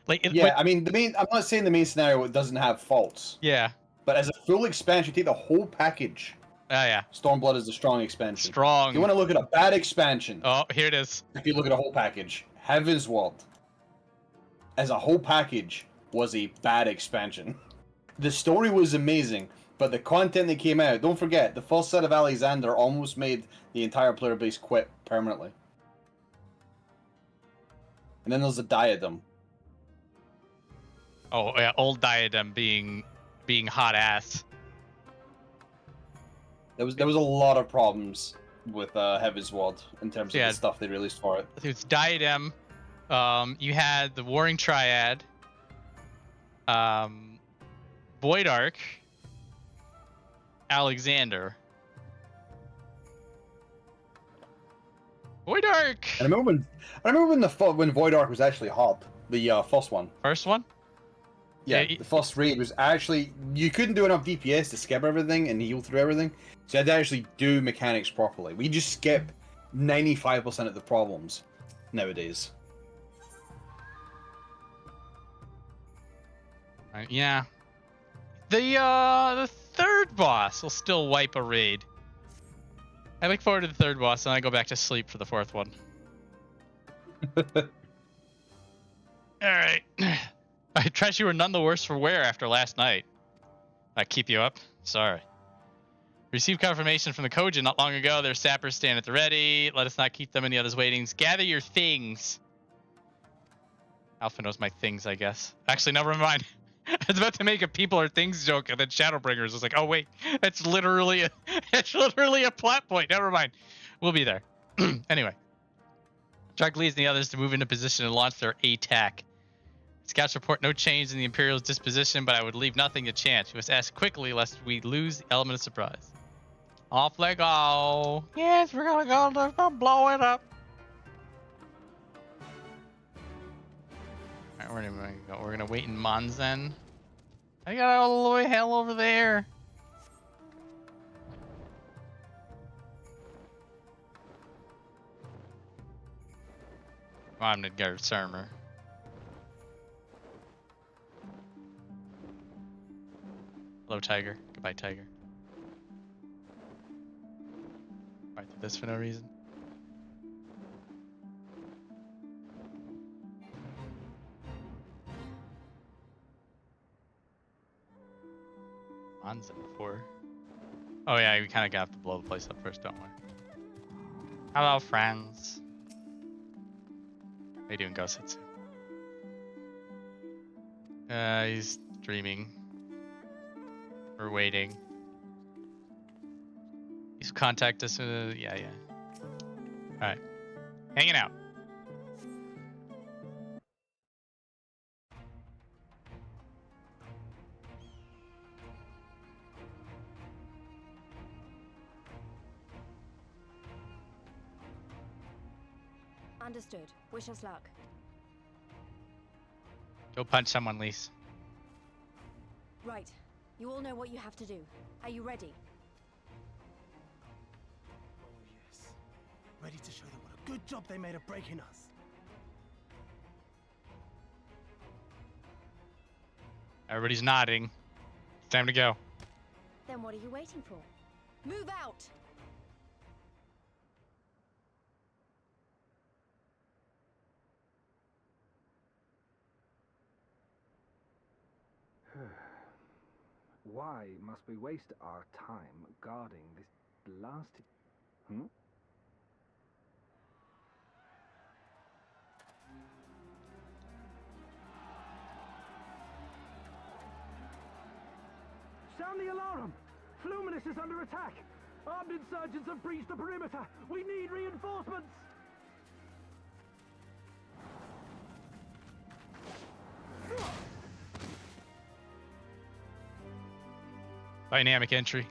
I mean, I'm not saying the main scenario doesn't have faults. Yeah. But as a full expansion, take the whole package. Oh yeah. Stormblood is a strong expansion. Strong. If you want to look at a bad expansion. Oh, here it is. If you look at a whole package, Heaven's Ward, as a whole package, was a bad expansion. The story was amazing, but the content that came out, don't forget, the first set of Alexander almost made the entire player base quit permanently. And then there's the Diadem. Oh yeah, old Diadem being hot ass. There was a lot of problems with Heaven's Ward in terms of the stuff they released for it. It's Diadem. You had the Warring Triad. Void Arc. Alexander. Void Arc. I remember when Void Arc was actually hot. The first one. First one? Yeah, the first raid was actually... You couldn't do enough DPS to skip everything and heal through everything. So you had to actually do mechanics properly. We just skip 95% of the problems nowadays. Yeah. The third boss will still wipe a raid. I look forward to the third boss, and I go back to sleep for the fourth one. Alright. I trust you were none the worse for wear after last night. I keep you up? Sorry. Received confirmation from the Kojin not long ago. Their sappers stand at the ready. Let us not keep them and the others waiting. Gather your things. Alpha knows my things, I guess. Actually, never mind. I was about to make a people or things joke, and then Shadowbringers was like, oh wait, it's literally a plot point. Never mind. We'll be there. Anyway. Drug leads the others to move into position and launch their attack. Scouts report no change in the Imperial's disposition, but I would leave nothing to chance. We must act quickly lest we lose the element of surprise. Off they go. Yes, we're gonna blow it up. Alright, where am I gonna go? We're gonna wait in Monzen. I got all the way hell over there. I'm gonna go Surmer. Hello, Tiger. Goodbye, Tiger. I did this for no reason. Monzen before. Oh yeah, we kind of got to blow the place up first, don't worry. Hello, friends. How you doing, Gosetsu? He's dreaming. We're waiting. He's contact us. Yeah. All right, hanging out. Understood. Wish us luck. Go punch someone, Lise. Right. You all know what you have to do. Are you ready? Oh, yes. Ready to show them what a good job they made of breaking us. Everybody's nodding. It's time to go. Then what are you waiting for? Move out! Why must we waste our time guarding this blasted... Sound the alarm! Fluminous is under attack! Armed insurgents have breached the perimeter! We need reinforcements! Dynamic entry.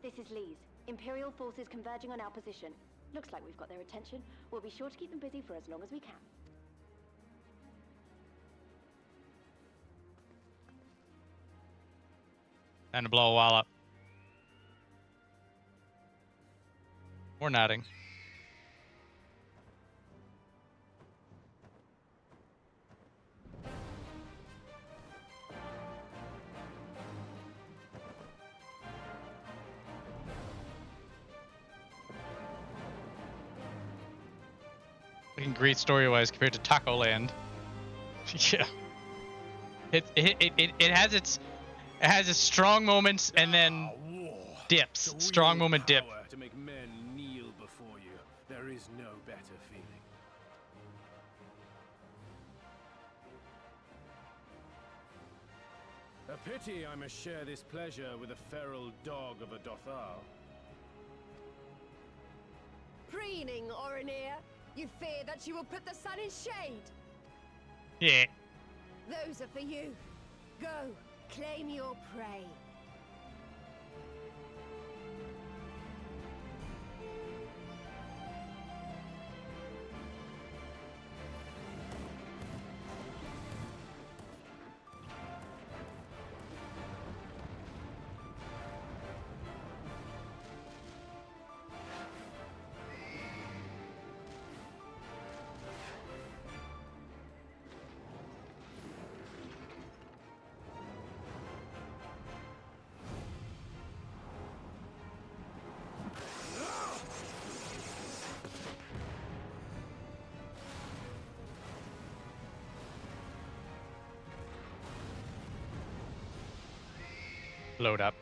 This is Lise. Imperial forces converging on our position. Looks like we've got their attention. We'll be sure to keep them busy for as long as we can. Time to blow a wall up. Or nodding. Looking great story-wise compared to Taco Land. Yeah. It has its strong moments and then dips. Strong moment dip. To make men kneel before you, there is no better feeling. A pity I must share this pleasure with a feral dog of a Dothal. Preening, Oreneer. You fear that she will put the sun in shade? Yeah. Those are for you. Go, claim your prey. Load up.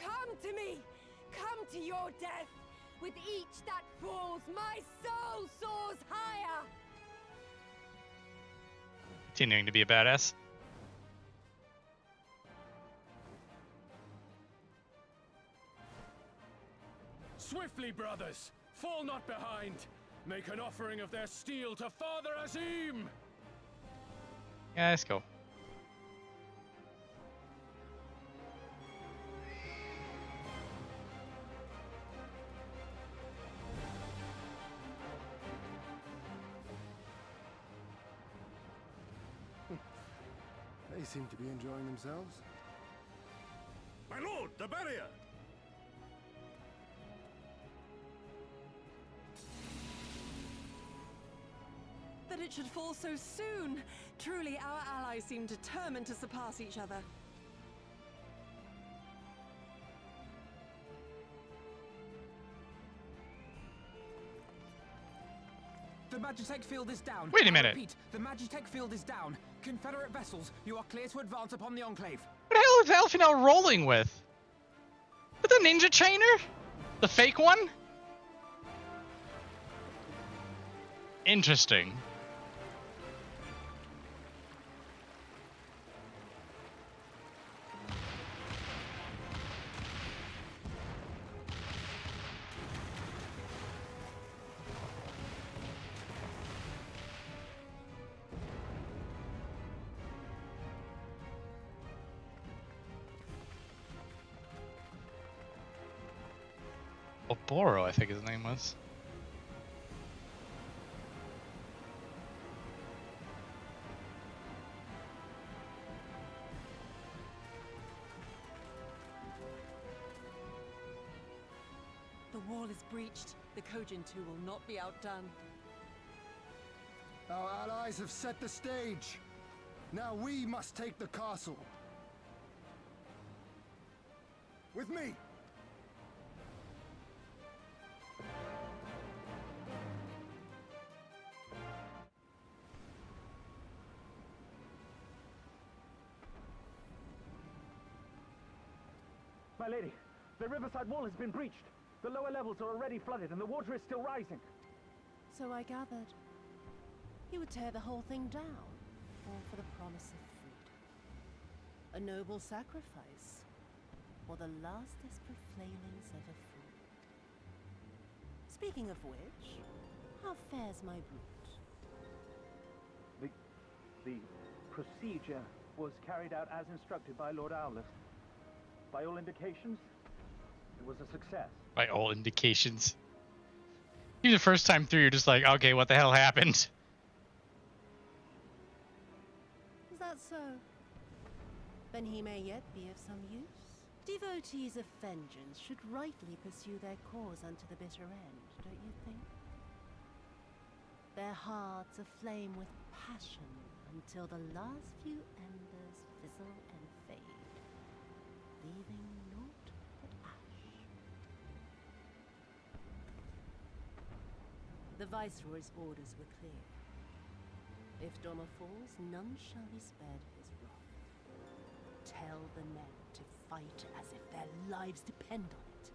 Come to me! Come to your death! With each that falls, my soul soars higher! Continuing to be a badass. Swiftly, brothers! Fall not behind! Make an offering of their steel to Father Azim! Yeah, let's go. They seem to be enjoying themselves. My lord, the barrier! that it should fall so soon. Truly, our allies seem determined to surpass each other. The Magitech field is down. Wait a I minute. repeat, the Magitech field is down. Confederate vessels, you are clear to advance upon the Enclave. What the hell is Alpha now rolling with? With the ninja trainer? The fake one? Interesting. Oboro, I think his name was. The wall is breached. The Kojin 2 will not be outdone. Our allies have set the stage. Now we must take the castle. With me! My lady, the riverside wall has been breached. The lower levels are already flooded and the water is still rising. So I gathered. He would tear the whole thing down, all for the promise of freedom. A noble sacrifice, or the last desperate flailings of a fool. Speaking of which, how fares my brute? The procedure was carried out as instructed by Lord Owlist. By all indications, it was a success. By all indications. Even the first time through, you're just like, okay, what the hell happened? Is that so? Then he may yet be of some use. Devotees of vengeance should rightly pursue their cause unto the bitter end, don't you think? Their hearts aflame with passion until the last few embers fizzle and fade, leaving naught but ash. The Viceroy's orders were clear. If Doma falls, none shall be spared his wrath. Tell the men to fight as if their lives depend on it.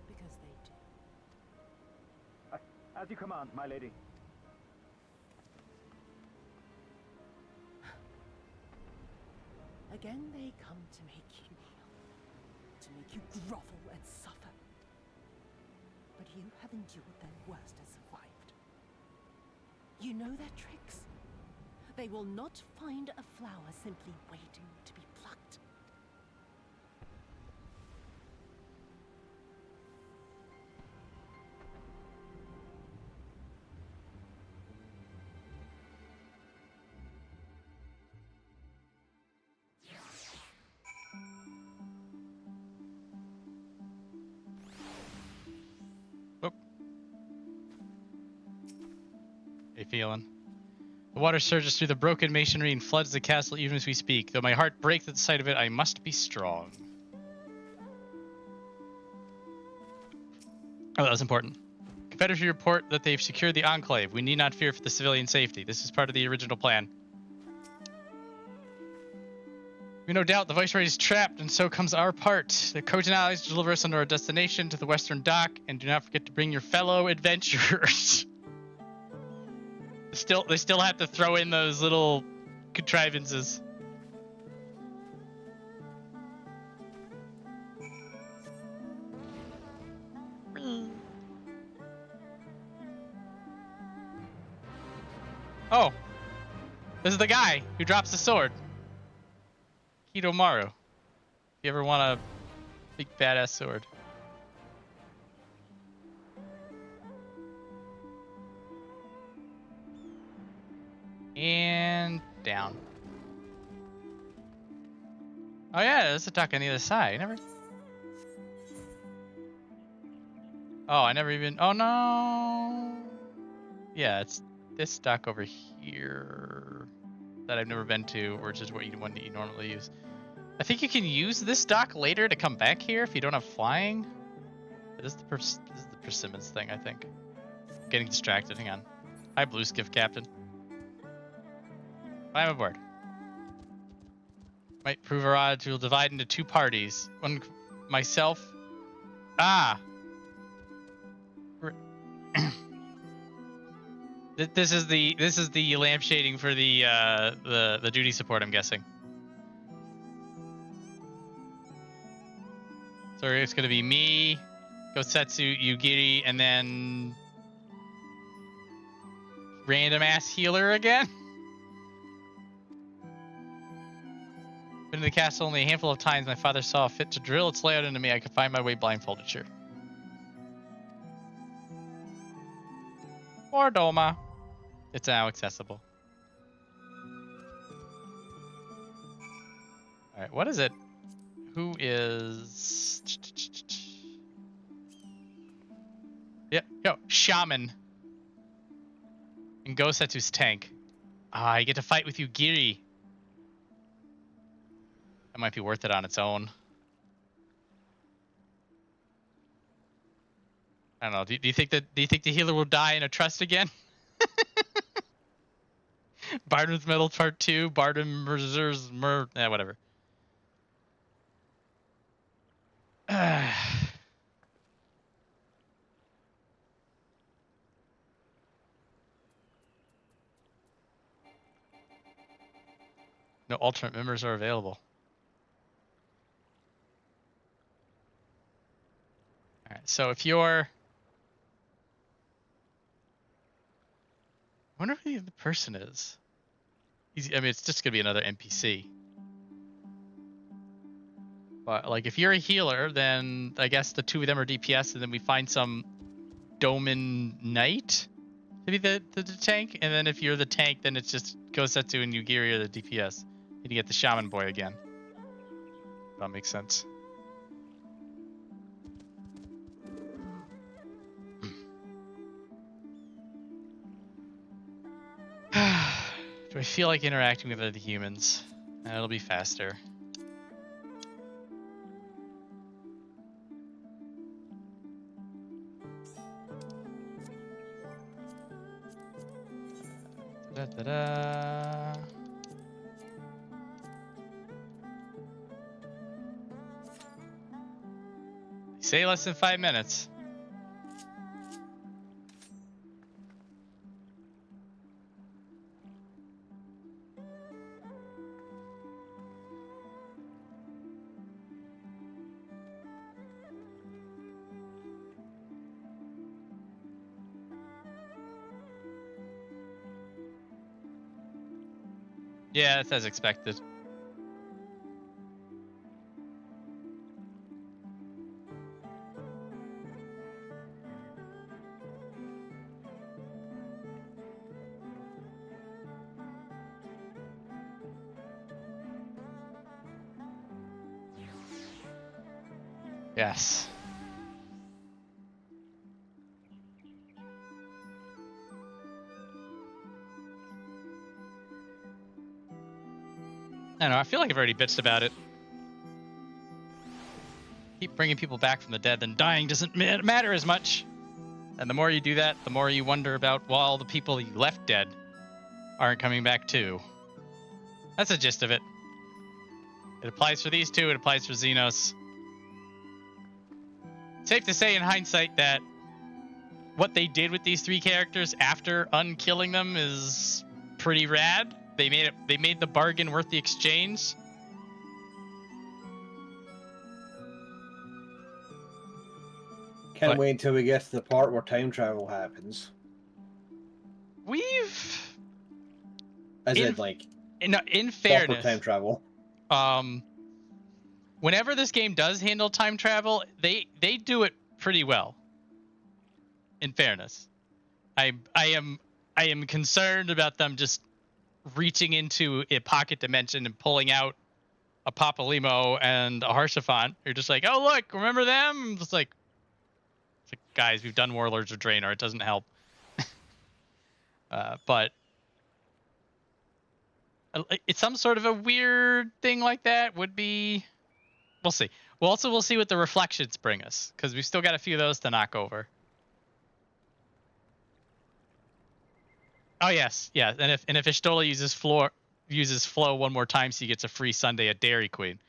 Because they do. As you command, my lady. Again they come to make you kneel, to make you grovel and suffer. But you have endured their worst and survived. You know their tricks. They will not find a flower simply waiting to be plucked. How you feeling? The water surges through the broken masonry and floods the castle even as we speak. Though my heart breaks at the sight of it, I must be strong. Oh, that was important. Confederacy report that they've secured the Enclave. We need not fear for the civilian safety. This is part of the original plan. We no doubt the Viceroy is trapped, and so comes our part. The Kojin allies deliver us under our destination to the western dock, and do not forget to bring your fellow adventurers. They still have to throw in those little contrivances. Oh, this is the guy who drops the sword. Kidomaru. If you ever want a big badass sword. And down. Oh yeah, there's a duck on the other side. Oh, I never even. Oh no. Yeah, it's this dock over here that I've never been to, or just what you one that you normally use. I think you can use this dock later to come back here if you don't have flying. This is the persimmons thing, I think. Getting distracted. Hang on. Hi, Blue Skiff Captain. I'm aboard. Might prove our odds. We'll divide into two parties. One, myself. Ah. This is the lamp shading for the duty support, I'm guessing. So it's gonna be me, Gosetsu, Yugiri, and then random ass healer again. Been in the castle only a handful of times. My father saw fit to drill its layout into me. I could find my way blindfolded, sure. Or Doma. It's now accessible. Alright, what is it? Who is... Yeah, yo, Shaman. And Gosetsu's tank. Ah, you get to fight with Yugiri. That might be worth it on its own. I don't know. Do you think the healer will die in a trust again? Bardam's Metal Part 2, Bardam Reserves whatever. No alternate members are available. Alright, so if you're... I wonder who the person is. I mean, it's just going to be another NPC. But, like, if you're a healer, then I guess the two of them are DPS, and then we find some Doman Knight to be the tank. And then if you're the tank, then it's just Gosetsu and Yugiri are the DPS. And you get the Shaman Boy again. That makes sense. Do I feel like interacting with other humans? It'll be faster. Da-da-da. Say less than 5 minutes. Yeah, it's as expected. Yes. I don't know, I feel like I've already bitched about it. Keep bringing people back from the dead, then dying doesn't matter as much. And the more you do that, the more you wonder about, well, all the people you left dead aren't coming back too. That's the gist of it. It applies for these two, it applies for Xenos. Safe to say in hindsight that what they did with these three characters after unkilling them is pretty rad. They made the bargain worth the exchange. Can't wait until we get to the part where time travel happens. In fairness, time travel. Whenever this game does handle time travel, they do it pretty well. In fairness, I am concerned about them just reaching into a pocket dimension and pulling out a Papalimo and a Harshaphant. You're just like, oh look, remember them? I'm just like, guys, we've done Warlords of Draenor. It doesn't help. But it's some sort of a weird thing like that would be. We'll see. We'll see what the reflections bring us, because we've still got a few of those to knock over. Oh yes, yeah. And if Ishtola uses flow one more time, so he gets a free sundae at Dairy Queen.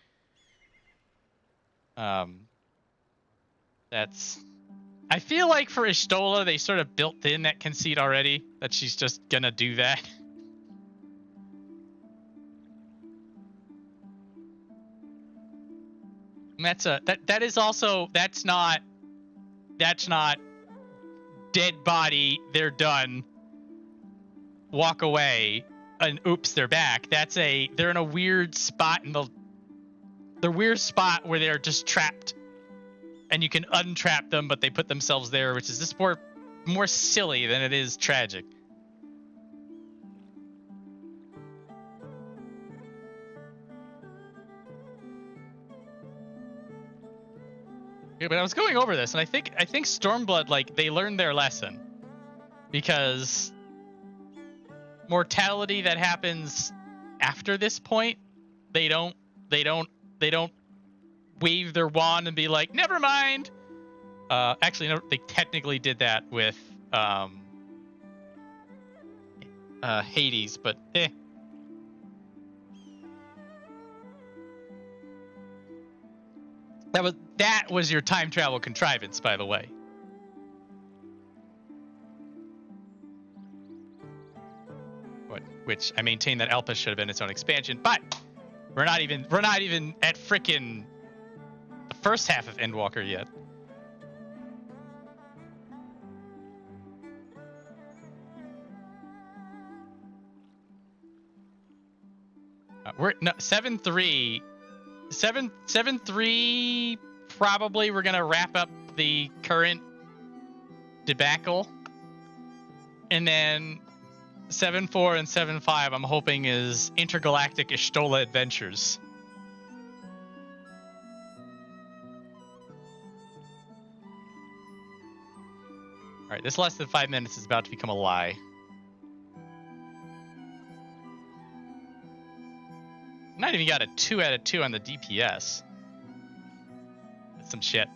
That's. I feel like for Ishtola, they sort of built in that conceit already, that she's just gonna do that. And that's not dead body, they're done, walk away, and oops, they're back. They're in a weird spot weird spot where they're just trapped. And you can untrap them, but they put themselves there, which is just more silly than it is tragic. Yeah, but I was going over this, and I think Stormblood, like, they learned their lesson, because mortality that happens after this point, they don't wave their wand and be like, never mind. Actually, no, they technically did that with Hades, but eh. That was your time travel contrivance, by the way. Which I maintain that Elpis should have been its own expansion, but we're not even at frickin' the first half of Endwalker yet. We're no 7-3. 7-3. Probably we're gonna wrap up the current debacle, and then 7-4 and 7-5. I'm hoping is intergalactic Ishtola adventures. All right, this less than 5 minutes is about to become a lie. Not even got a 2 out of 2 on the DPS. That's some shit.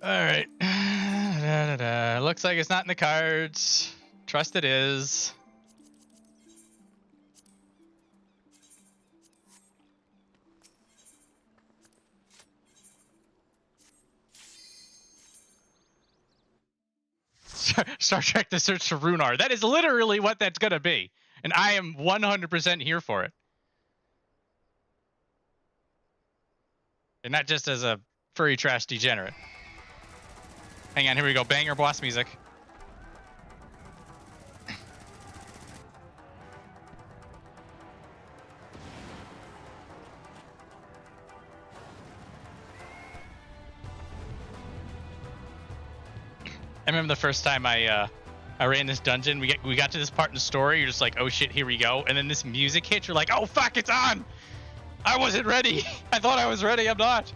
All right. Looks like it's not in the cards. Trust it is. Star Trek: The Search for Runar. That is literally what that's gonna be, and I am 100% here for it. And not just as a furry trash degenerate. Hang on, here we go. Banger boss music. I remember the first time I ran this dungeon. We got to this part in the story. You're just like, oh shit, here we go. And then this music hits. You're like, oh fuck, it's on. I wasn't ready. I thought I was ready. I'm not.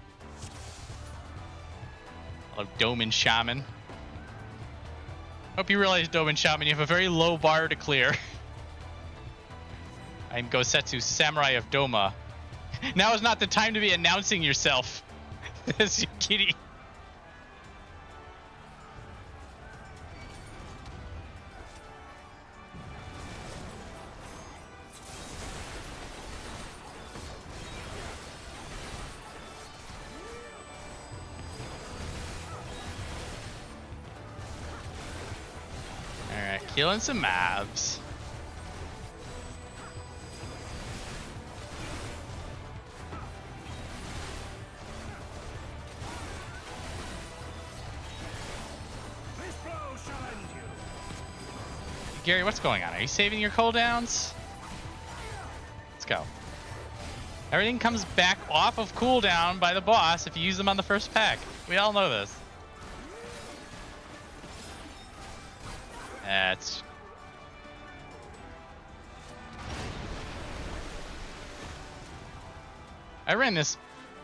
Hello, Doman Shaman. Hope you realize, Doman Shaman, you have a very low bar to clear. I'm Gosetsu, Samurai of Doma. Now is not the time to be announcing yourself. As you kitty. Killing some mobs. Gary, what's going on? Are you saving your cooldowns? Let's go. Everything comes back off of cooldown by the boss if you use them on the first pack. We all know this. That's I ran this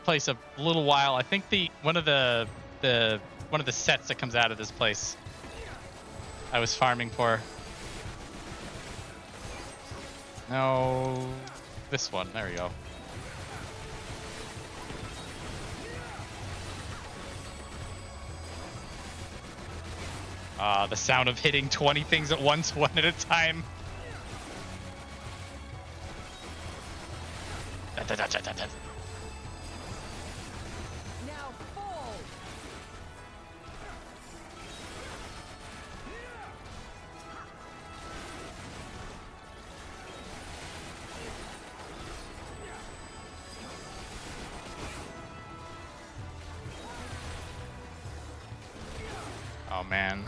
place a little while. I think one of the sets that comes out of this place I was farming for. No, this one. There we go. The sound of hitting 20 things at once, one at a time. Now fall. Oh man.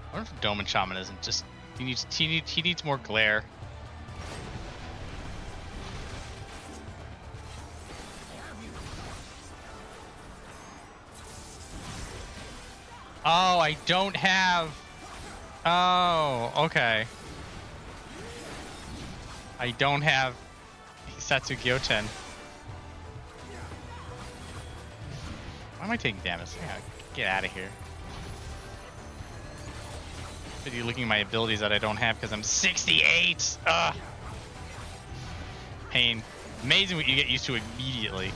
I wonder if Dome and Shaman isn't just he needs more glare. Oh, I don't have. Oh, okay. I don't have Satsu Gyoten. Why am I taking damage? Yeah, get out of here. Are you looking at my abilities that I don't have because I'm 68? Ugh. Pain. Amazing what you get used to immediately.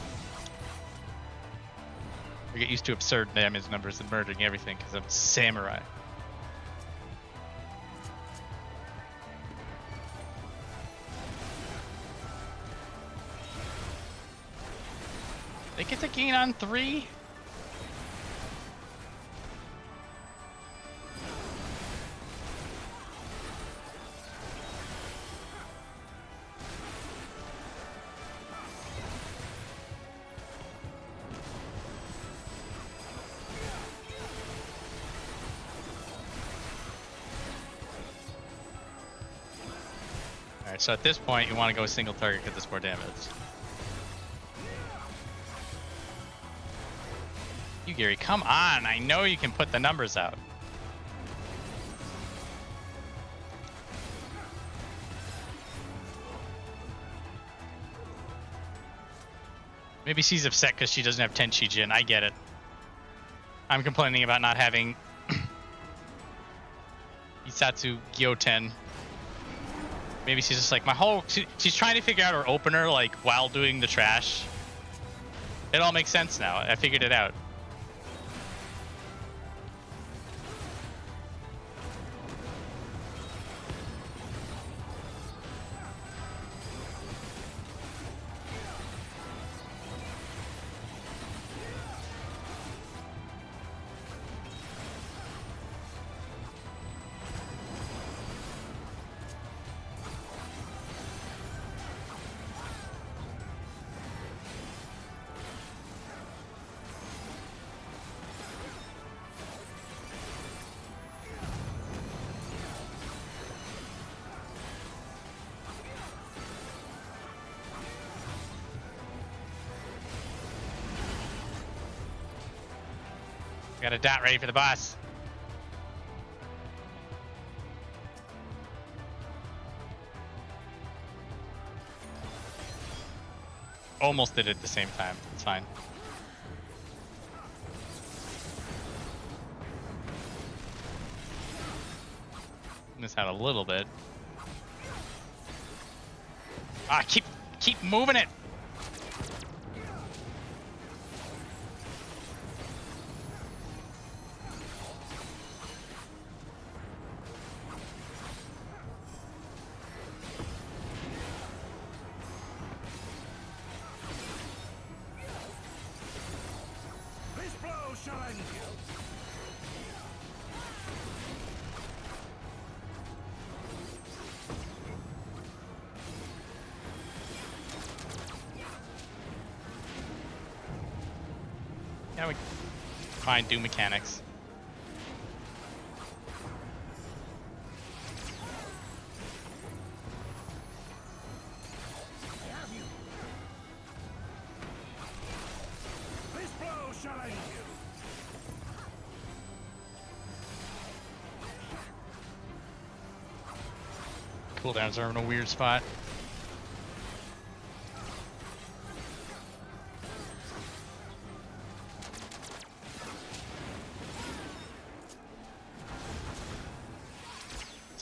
I get used to absurd damage numbers and murdering everything because I'm samurai. They get to gain on 3? Alright, so at this point you want to go single target, get this more damage. You, Gary, come on! I know you can put the numbers out. Maybe she's upset because she doesn't have Tenchi Jin. I get it. I'm complaining about not having Isatsu Gyoten. Maybe she's just like she's trying to figure out her opener like while doing the trash. It all makes sense now. I figured it out. Got a dot ready for the boss. Almost did it at the same time. It's fine. Miss out a little bit. Ah, keep moving it. Yeah, we fine, do mechanics. cooldowns are in a weird spot.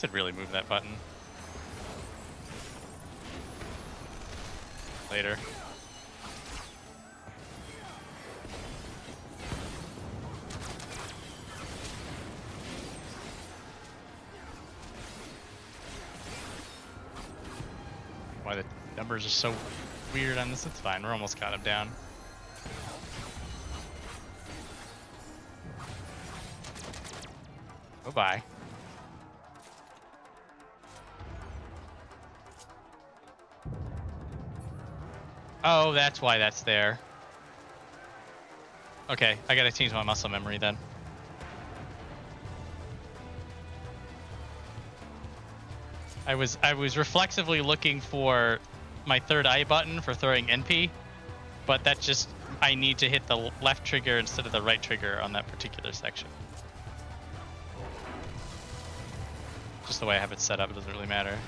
Should really move that button. Later. Why the numbers are so weird on this? It's fine. We're almost got him down. Bye-bye. Oh, that's why that's there. Okay, I gotta change my muscle memory then. I was reflexively looking for my third eye button for throwing NP, but that just, I need to hit the left trigger instead of the right trigger on that particular section. Just the way I have it set up, it doesn't really matter.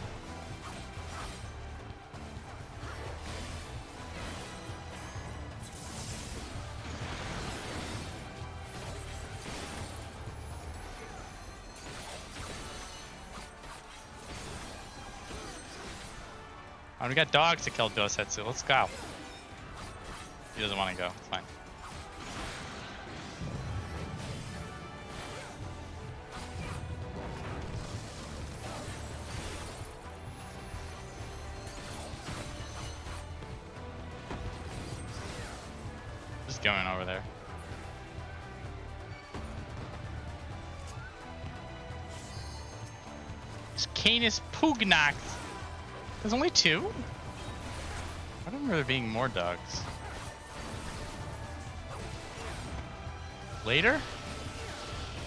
We got dogs to kill Gosetsu. Let's go. He doesn't want to go. It's fine. Just going over there. It's Canis Pugnax. There's only 2? I don't remember there being more dogs. Later?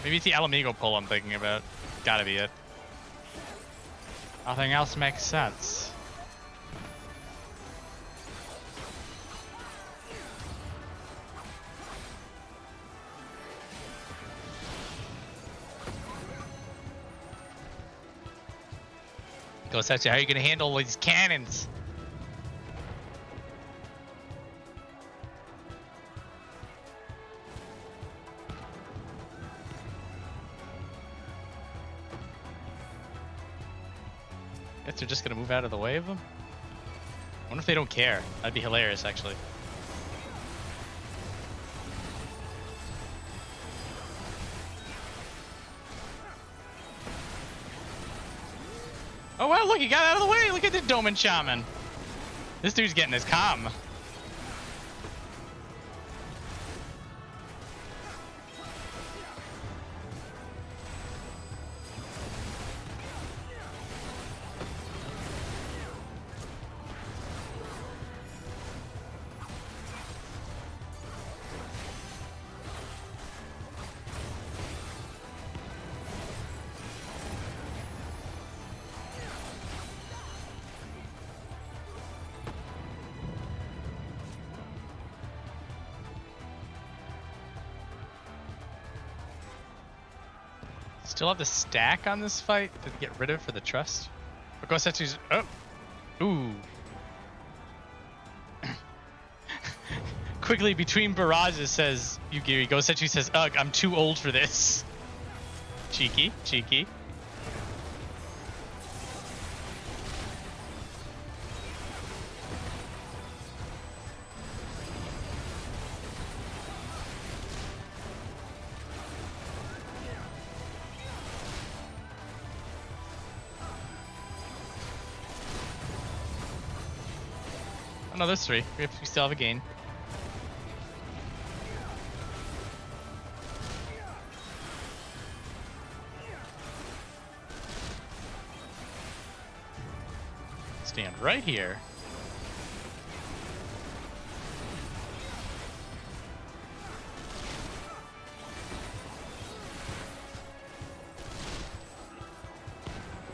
Maybe it's the Alamigo pull I'm thinking about. Gotta be it. Nothing else makes sense. Gosetsu, how are you gonna handle all these cannons? Guess they're just gonna move out of the way of them? I wonder if they don't care. That'd be hilarious, actually. Oh wow, look, he got out of the way. Look at the Doman Shaman. This dude's getting his calm. Still have the stack on this fight to get rid of for the trust. But Gosetsu's, oh, ooh. Quickly between barrages says Yugiri. Gosetsu says, ugh, I'm too old for this. Cheeky, cheeky. No, there's 3. We still have a gain. Stand right here.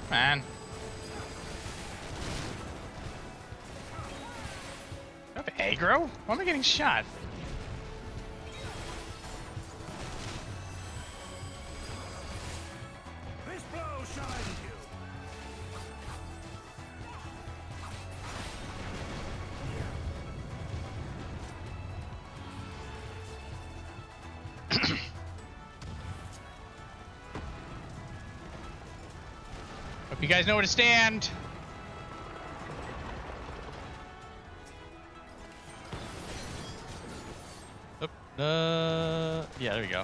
Man. Aggro? Why am I getting shot? This blow shines you. You guys know where to stand. Oop, yeah, there we go.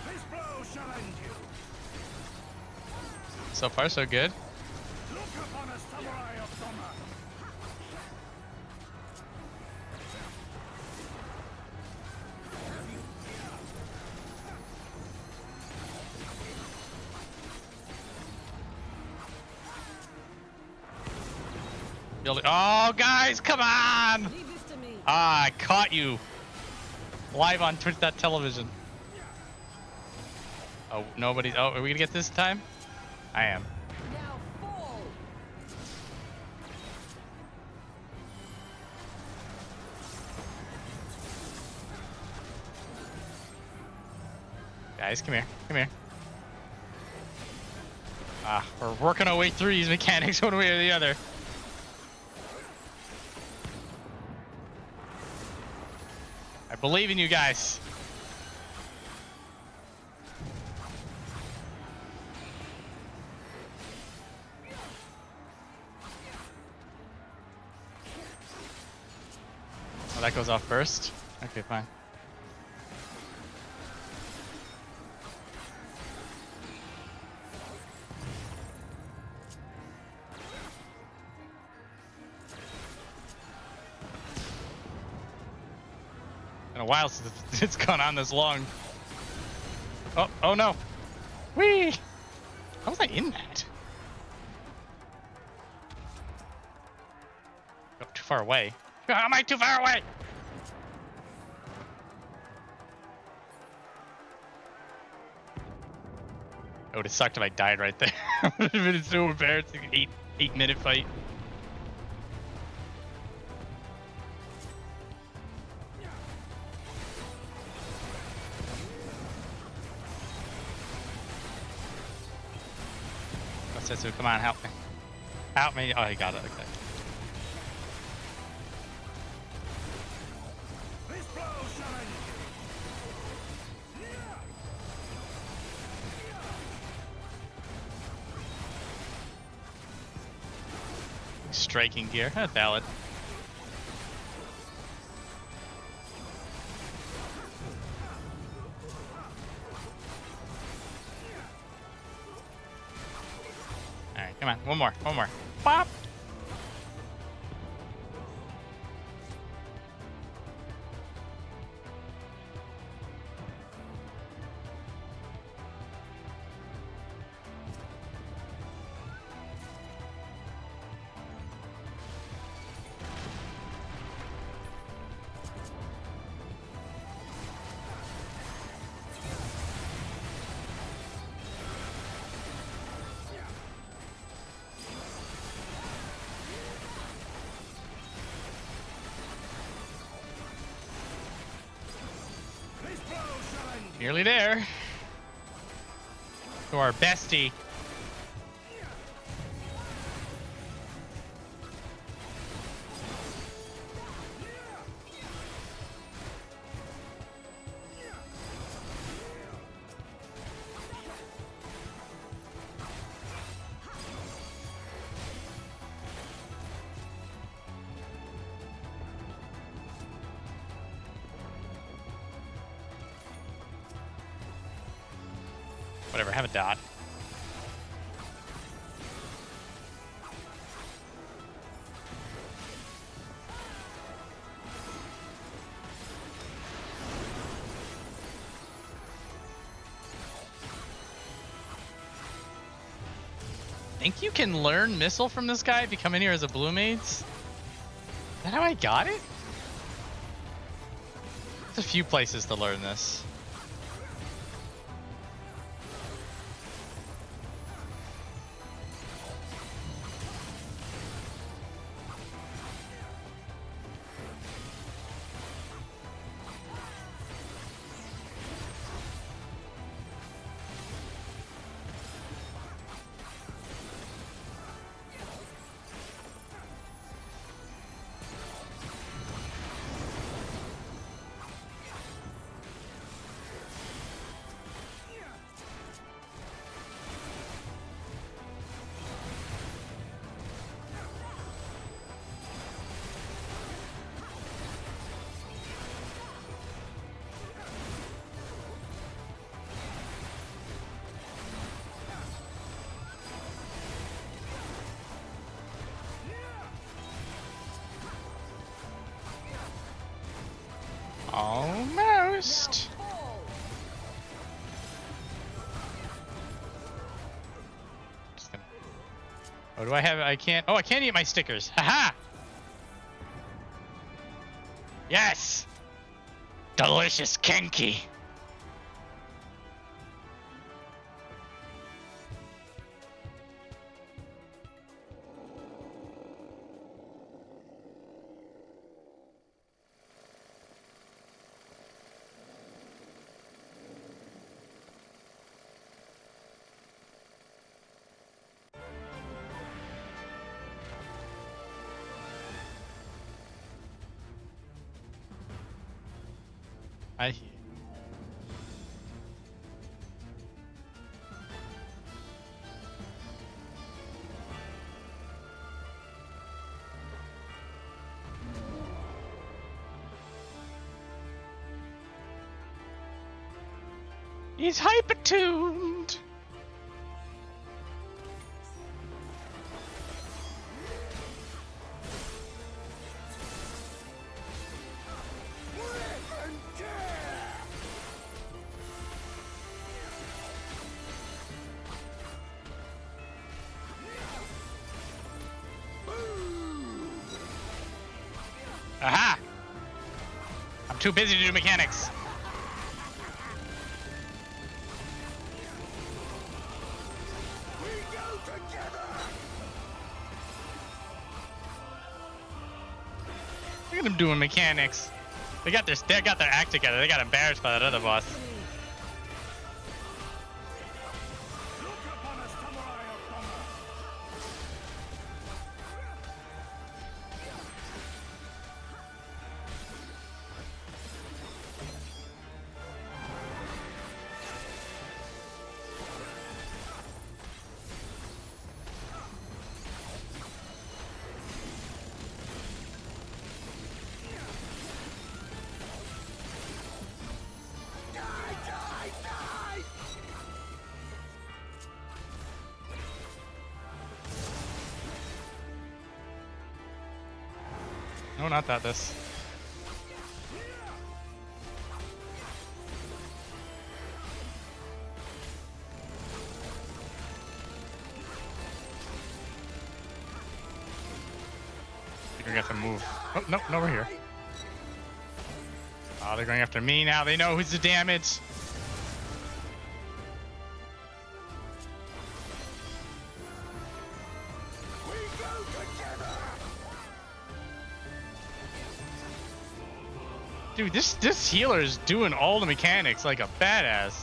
This blow shall end you. So far, so good. Look upon a samurai of Doma. Oh, guys, come on! Ah, I caught you. Live on Twitch television. Oh, nobody. Oh, are we gonna get this time? I am. Guys, come here. Come here. Ah, we're working our way through these mechanics one way or the other. I believe in you guys. Oh, that goes off first? Okay, fine. Been a while since it's gone on this long. Oh no. Whee! How was I in that? Oh, too far away. How am I too far away? It would have sucked if I died right there. It would have been so embarrassing. 8-minute fight. Gosetsu, come on, help me. Help me. Oh, he got it. Okay. This blow shall end you. Striking gear. That's valid. Alright, come on. One more. One more. Pop! Nearly there. To our bestie. Whatever, have a dot. Think you can learn missile from this guy if you come in here as a blue maids? Is that how I got it? There's a few places to learn this. boost. Just gonna... Oh, do I have? I can't. Oh, I can't eat my stickers. Haha! Yes! Delicious kinky. I hear. He's hyper-tuned. Aha! I'm too busy to do mechanics. Look at them doing mechanics. They got their act together. They got embarrassed by that other boss. No, not that. This. I think I got to move. Oh, no, no, we're here. Oh, they're going after me now. They know who's the damage. Dude, this healer is doing all the mechanics like a badass.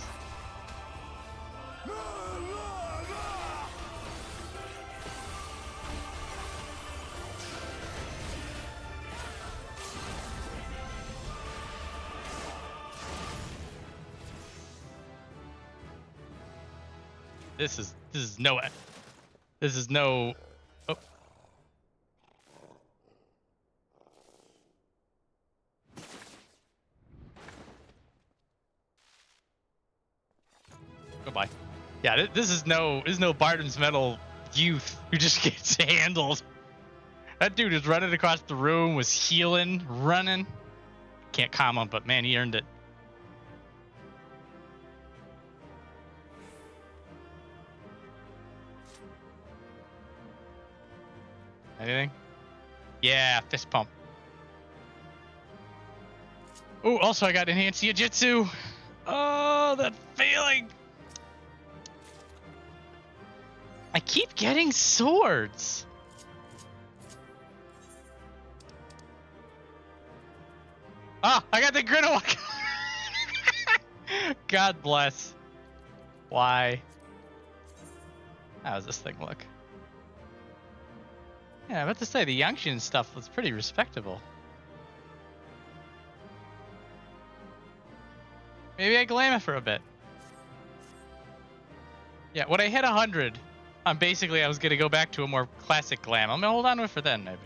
This is no. Oh. Goodbye. Yeah, this is no Barton's Metal youth who just gets handled. That dude was running across the room, was healing, running. Can't comment, but man, he earned it. Anything? Yeah, fist pump. Oh, also I got enhanced Jiu-Jitsu. Oh, that feeling. I keep getting swords. Ah, I got the Grinawak. God bless. Why? How does this thing look? Yeah, I was about to say, the Yangshin stuff was pretty respectable. Maybe I glam it for a bit. Yeah, when I hit 100, I was going to go back to a more classic glam. I'm going to hold on to it for then, maybe.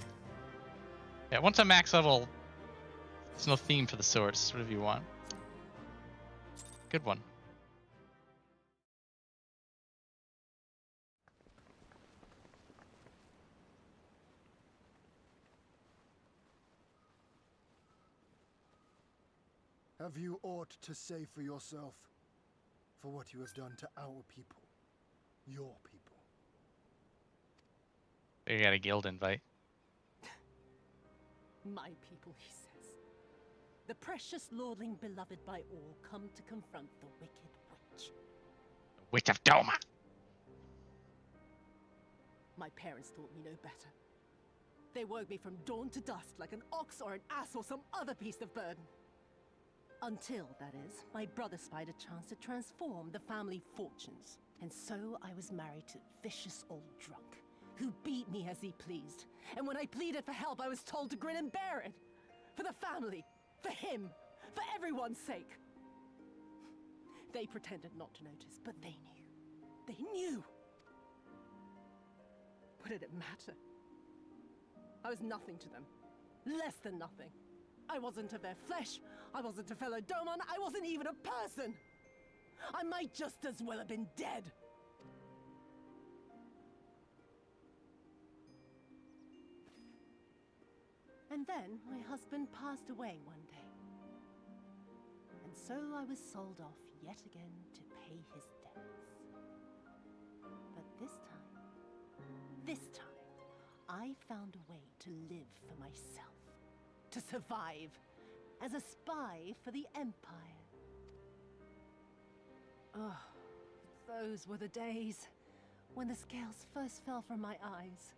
Yeah, once I'm max level, there's no theme for the swords. Whatever you want. Good one. Have you aught to say for yourself? For what you have done to our people? Your people? You got a guild invite. My people, he says. The precious lordling beloved by all, come to confront the wicked witch. Witch of Doma! My parents taught me no better. They woke me from dawn to dusk like an ox or an ass or some other beast of burden. Until, that is, my brother spied a chance to transform the family fortunes. And so I was married to a vicious old drunk, who beat me as he pleased. And when I pleaded for help, I was told to grin and bear it. For the family, for him, for everyone's sake. They pretended not to notice, but they knew. They knew! What did it matter? I was nothing to them. Less than nothing. I wasn't of their flesh. I wasn't a fellow Domon. I wasn't even a person. I might just as well have been dead. And then my husband passed away one day. And so I was sold off yet again to pay his debts. But this time, I found a way to live for myself. To survive as a spy for the Empire. Oh, those were the days when the scales first fell from my eyes.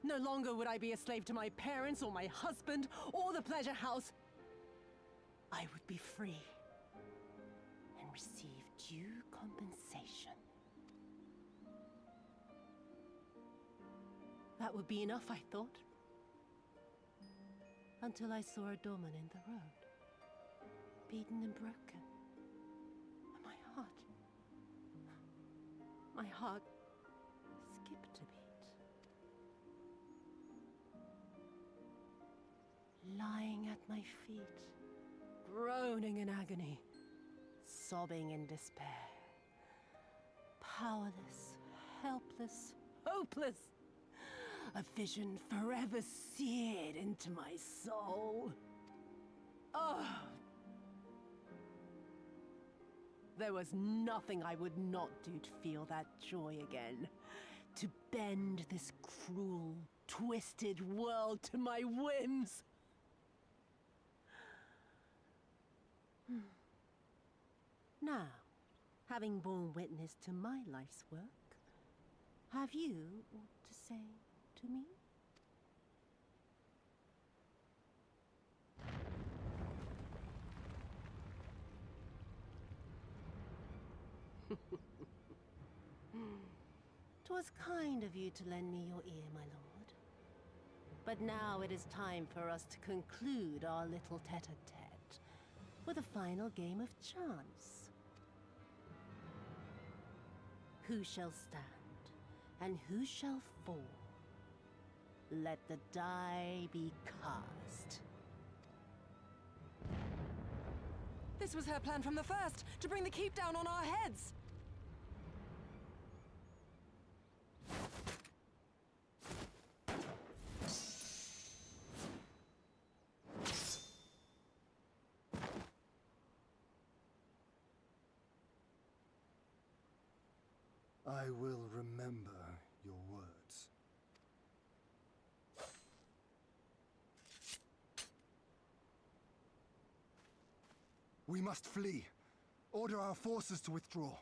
No longer would I be a slave to my parents or my husband or the pleasure house. I would be free and receive due compensation. That would be enough, I thought. Until I saw a Doman in the road, beaten and broken. And my heart skipped a beat. Lying at my feet, groaning in agony, sobbing in despair. Powerless, helpless, hopeless. A vision forever seared into my soul. Oh! There was nothing I would not do to feel that joy again. To bend this cruel, twisted world to my whims. Now, having borne witness to my life's work, have you aught to say to me? "'Twas kind of you to lend me your ear, my lord. But now it is time for us to conclude our little tete-a-tete with a final game of chance. Who shall stand, and who shall fall? Let the die be cast." This was her plan from the first, to bring the keep down on our heads. I will remember your words. We must flee. Order our forces to withdraw.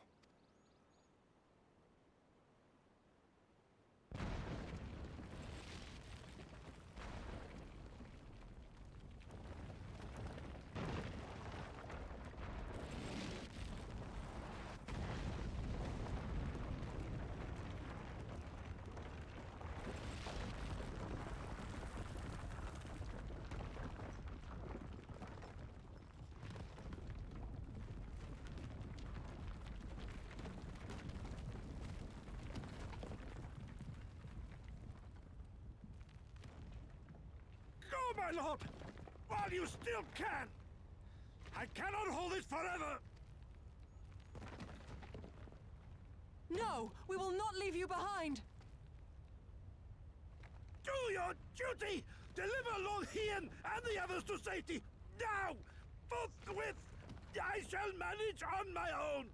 Go, my lord! While you still can! I cannot hold it forever! No! We will not leave you behind! Do your duty! Deliver Lord Hien and the others to safety! Now! Forthwith! I shall manage on my own!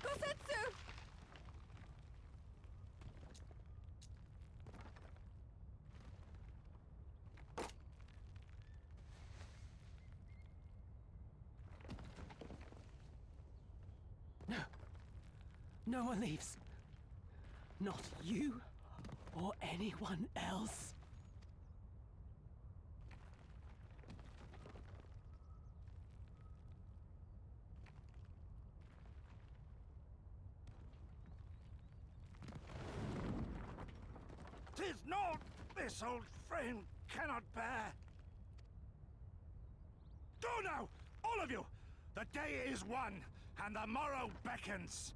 Gosetsu! No. No one leaves. Not you or anyone else. "'Tis naught this old frame cannot bear. Go now, all of you! The day is won, and the morrow beckons.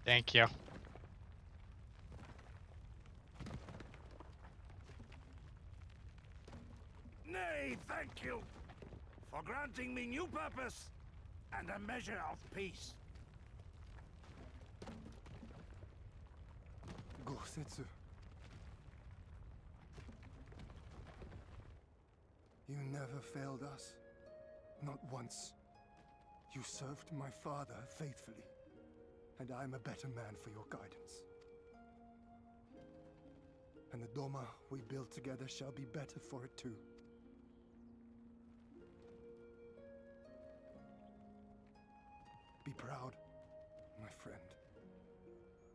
Thank you. Nay, thank you for granting me new purpose and a measure of peace. Gosetsu. You never failed us. Not once. You served my father faithfully, and I'm a better man for your guidance. And the Doma we build together shall be better for it too. Be proud, my friend.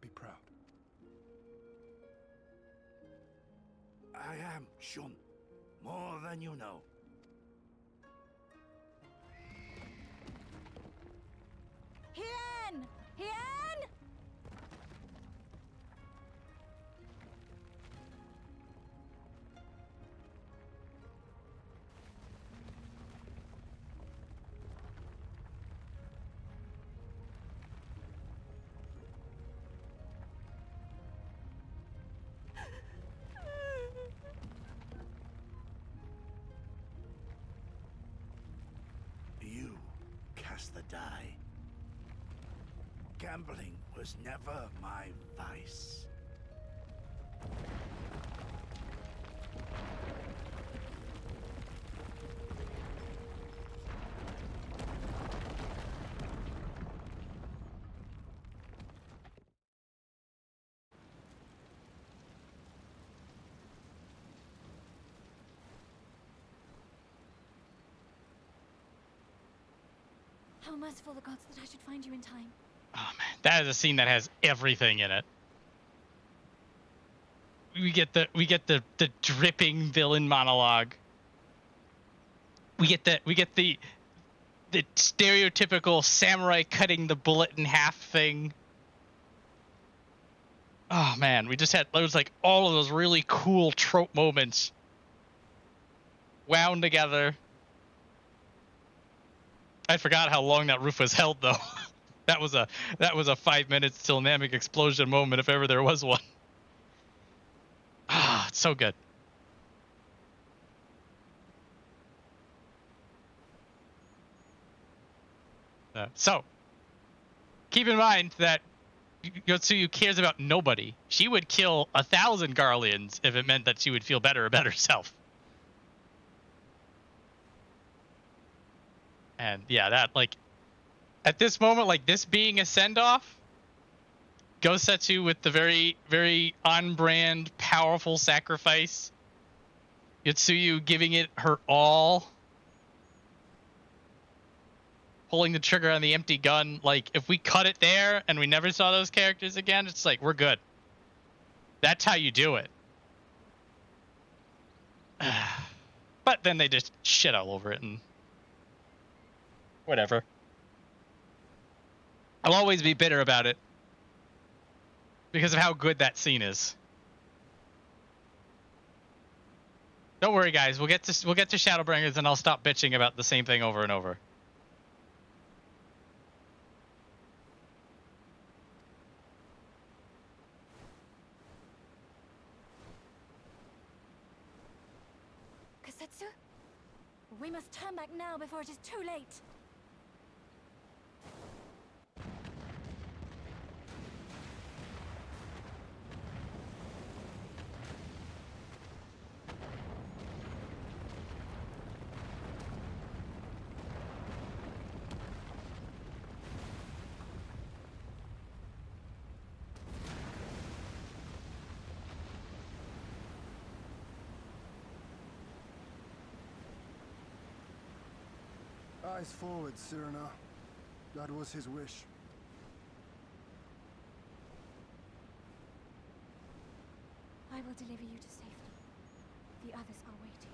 Be proud. I am, Shun. More than you know. Hien! Hien! You cast the die. Gambling was never my vice. How merciful the gods that I should find you in time. Oh man, that is a scene that has everything in it. We get the dripping villain monologue. We get the stereotypical samurai cutting the bullet in half thing. Oh man, we just had those like all of those really cool trope moments wound together. I forgot how long that roof was held though. that was a 5 minutes till Namek explosion moment if ever there was one. Ah, it's so good. So, keep in mind that Yotsuyu cares about nobody. She would kill 1,000 Garleans if it meant that she would feel better about herself. And yeah, that like at this moment, like this being a send-off, Gosetsu with the very, very on-brand, powerful sacrifice. Yotsuyu giving it her all. Pulling the trigger on the empty gun. Like, if we cut it there and we never saw those characters again, it's like, we're good. That's how you do it. But then they just shit all over it and whatever. I'll always be bitter about it because of how good that scene is. Don't worry, guys. We'll get to Shadowbringers, and I'll stop bitching about the same thing over and over. Gosetsu? We must turn back now before it is too late. Eyes forward, Cyrano. That was his wish. I will deliver you to safety. The others are waiting.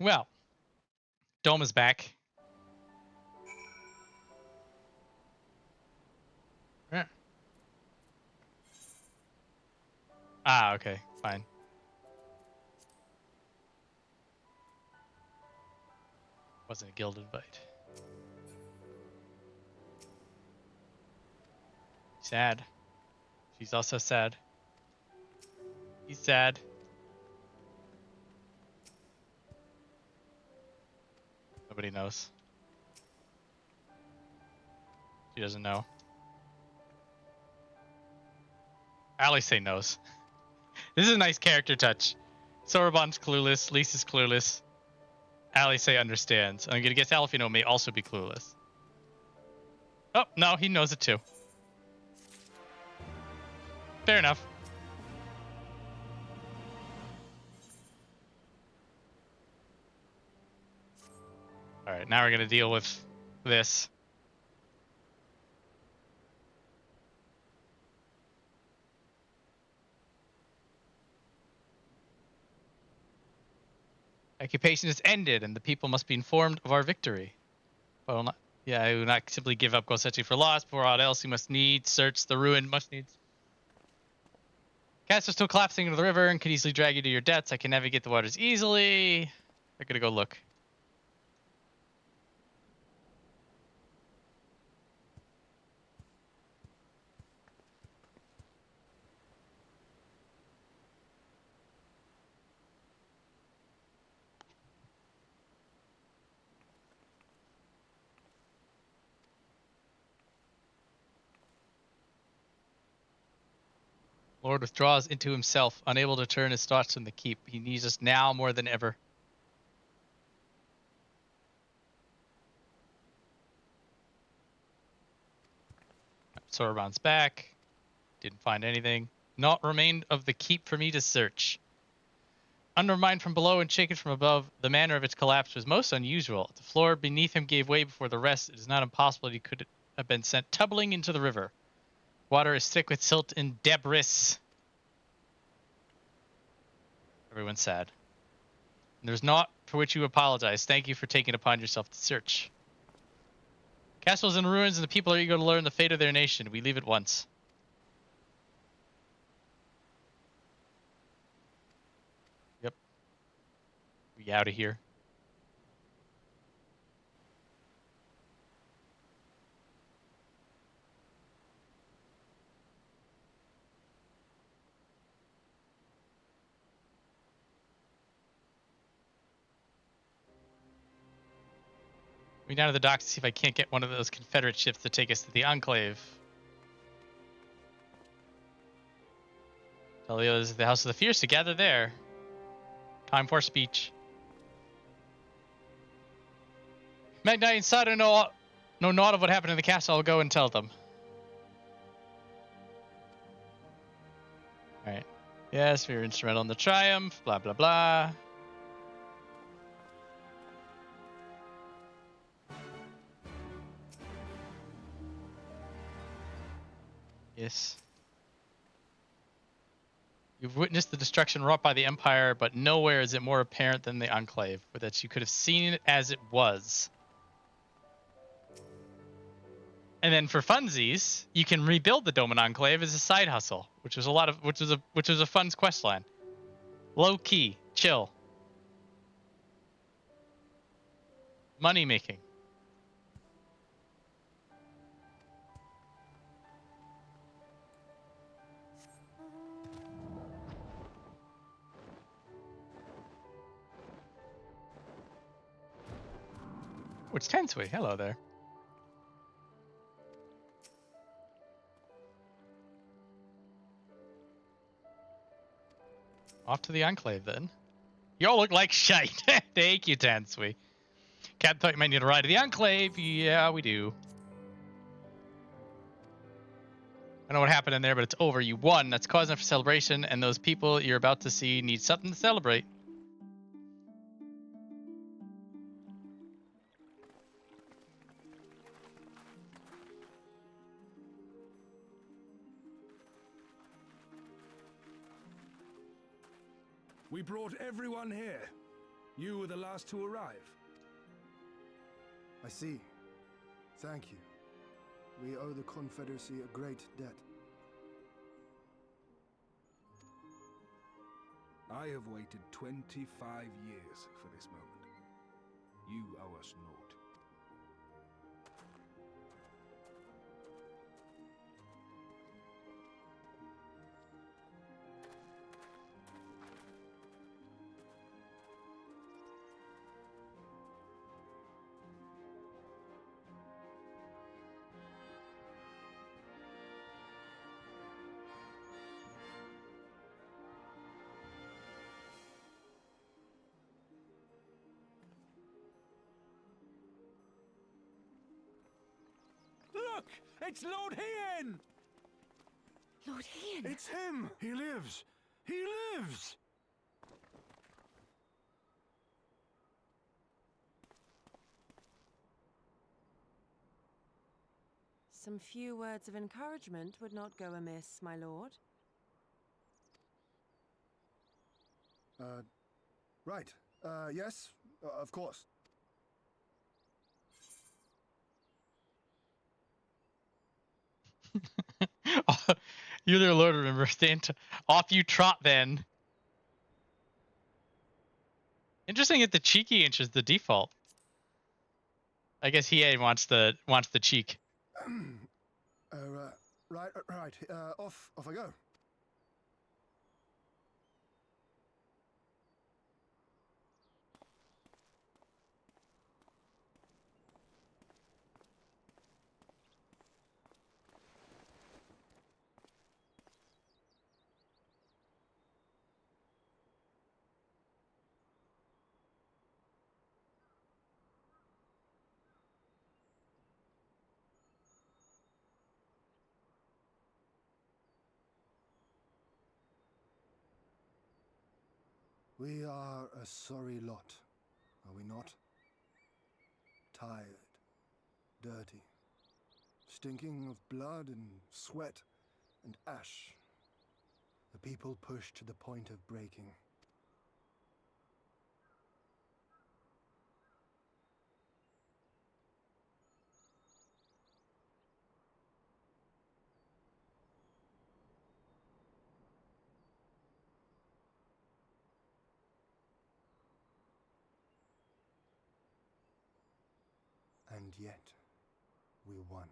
Well, Doma's back. Yeah. Ah, okay, fine. Wasn't a guild invite. Sad. She's also sad. He's sad. Nobody knows. She doesn't know. Alice knows. This is a nice character touch. Soroban's clueless. Lisa's clueless. Alice understands. I'm gonna guess Alfino may also be clueless. Oh, no, he knows it too. Fair enough. Alright, now we're gonna deal with this. Occupation is ended, and the people must be informed of our victory. Well, not, yeah, I will not simply give up Gosetsu for lost. Before aught else, you must needs search the ruin. Must needs. Cats are still collapsing into the river and could easily drag you to your deaths. I can navigate the waters easily. I'm gonna go look. Lord withdraws into himself, unable to turn his thoughts from the keep. He needs us now more than ever. Soroban's back. Didn't find anything. Naught remained of the keep for me to search. Undermined from below and shaken from above, the manner of its collapse was most unusual. The floor beneath him gave way before the rest. It is not impossible he could have been sent tumbling into the river. Water is thick with silt and debris. Everyone's sad. There's naught for which you apologize. Thank you for taking upon yourself to search. Castle is in ruins and the people are eager to learn the fate of their nation. We leave at once. Yep. We out of here. Going down to the docks to see if I can't get one of those Confederate ships to take us to the Enclave. Tell the others at the House of the Fierce to gather there. Time for speech. Magnite and Sada know naught of what happened in the castle. I'll go and tell them. Alright. Yes, we were instrumental in the triumph. Blah, blah, blah. Yes. You've witnessed the destruction wrought by the Empire, but nowhere is it more apparent than the Enclave, or that you could have seen it as it was. And then for funsies, you can rebuild the Doma Enclave as a side hustle, which was a fun quest line. Low key, chill. Money making. It's Tensui. Hello there. Off to the Enclave then. Y'all look like shite. Thank you, Tensui. Cat thought you might need a ride to the Enclave. Yeah, we do. I don't know what happened in there, but it's over. You won. That's cause enough for celebration, and those people you're about to see need something to celebrate. We brought everyone here. You were the last to arrive. I see. Thank you. We owe the Confederacy a great debt. I have waited 25 years for this moment. You owe us naught. Look! It's Lord Hien! Lord Hien! It's him! He lives! He lives! Some few words of encouragement would not go amiss, my lord. Right. Yes, of course. You there, Lord, remember. Off you trot then. Interesting that the cheeky inch is the default. I guess he wants the cheek. Right. Off I go. We are a sorry lot, are we not? Tired, dirty, stinking of blood and sweat and ash. The people pushed to the point of breaking. And yet, we won.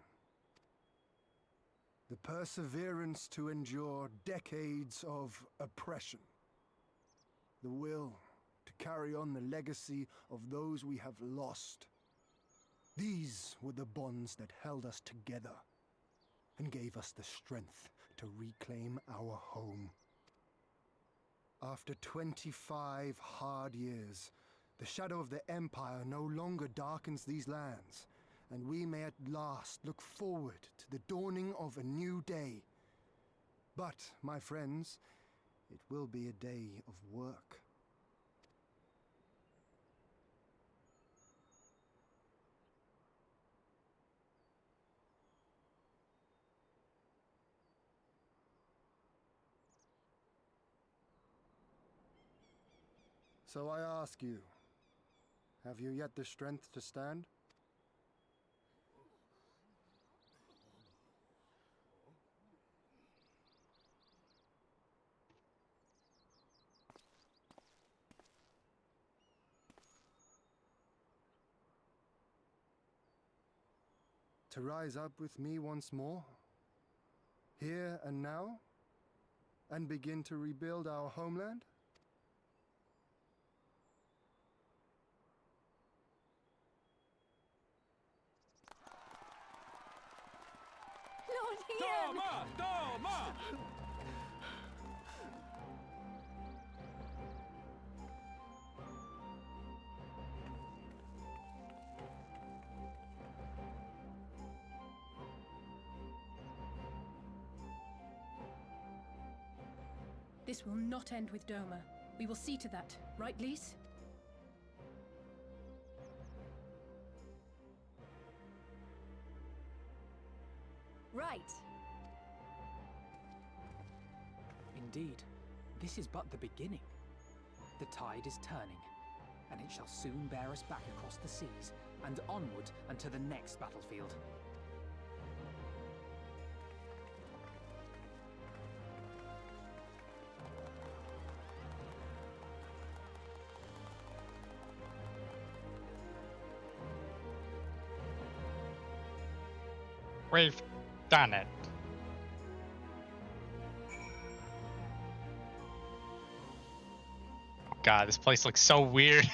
The perseverance to endure decades of oppression. The will to carry on the legacy of those we have lost. These were the bonds that held us together and gave us the strength to reclaim our home. After 25 hard years, the shadow of the Empire no longer darkens these lands, and we may at last look forward to the dawning of a new day. But, my friends, it will be a day of work. So I ask you, have you yet the strength to stand? To rise up with me once more? Here and now? And begin to rebuild our homeland? Lord Ian! Doma! Doma! This will not end with Doma. We will see to that, right, Lise? Right. Indeed, this is but the beginning. The tide is turning, and it shall soon bear us back across the seas and onward and to the next battlefield. We've done it. God, this place looks so weird.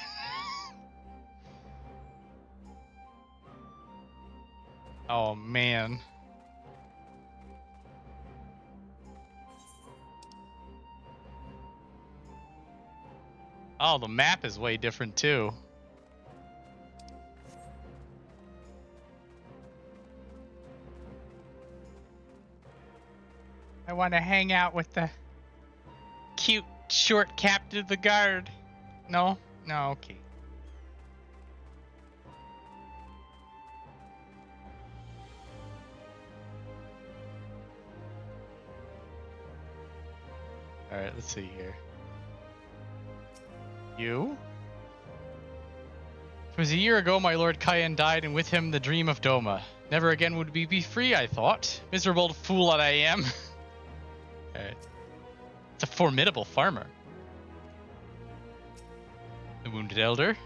Oh man. Oh, the map is way different too. I want to hang out with the cute short captain of the guard. No? No, okay. Alright, let's see here. You? It was a year ago my lord Kyan died, and with him the dream of Doma. Never again would we be free, I thought. Miserable fool that I am. Alright. It's a formidable farmer. The wounded elder.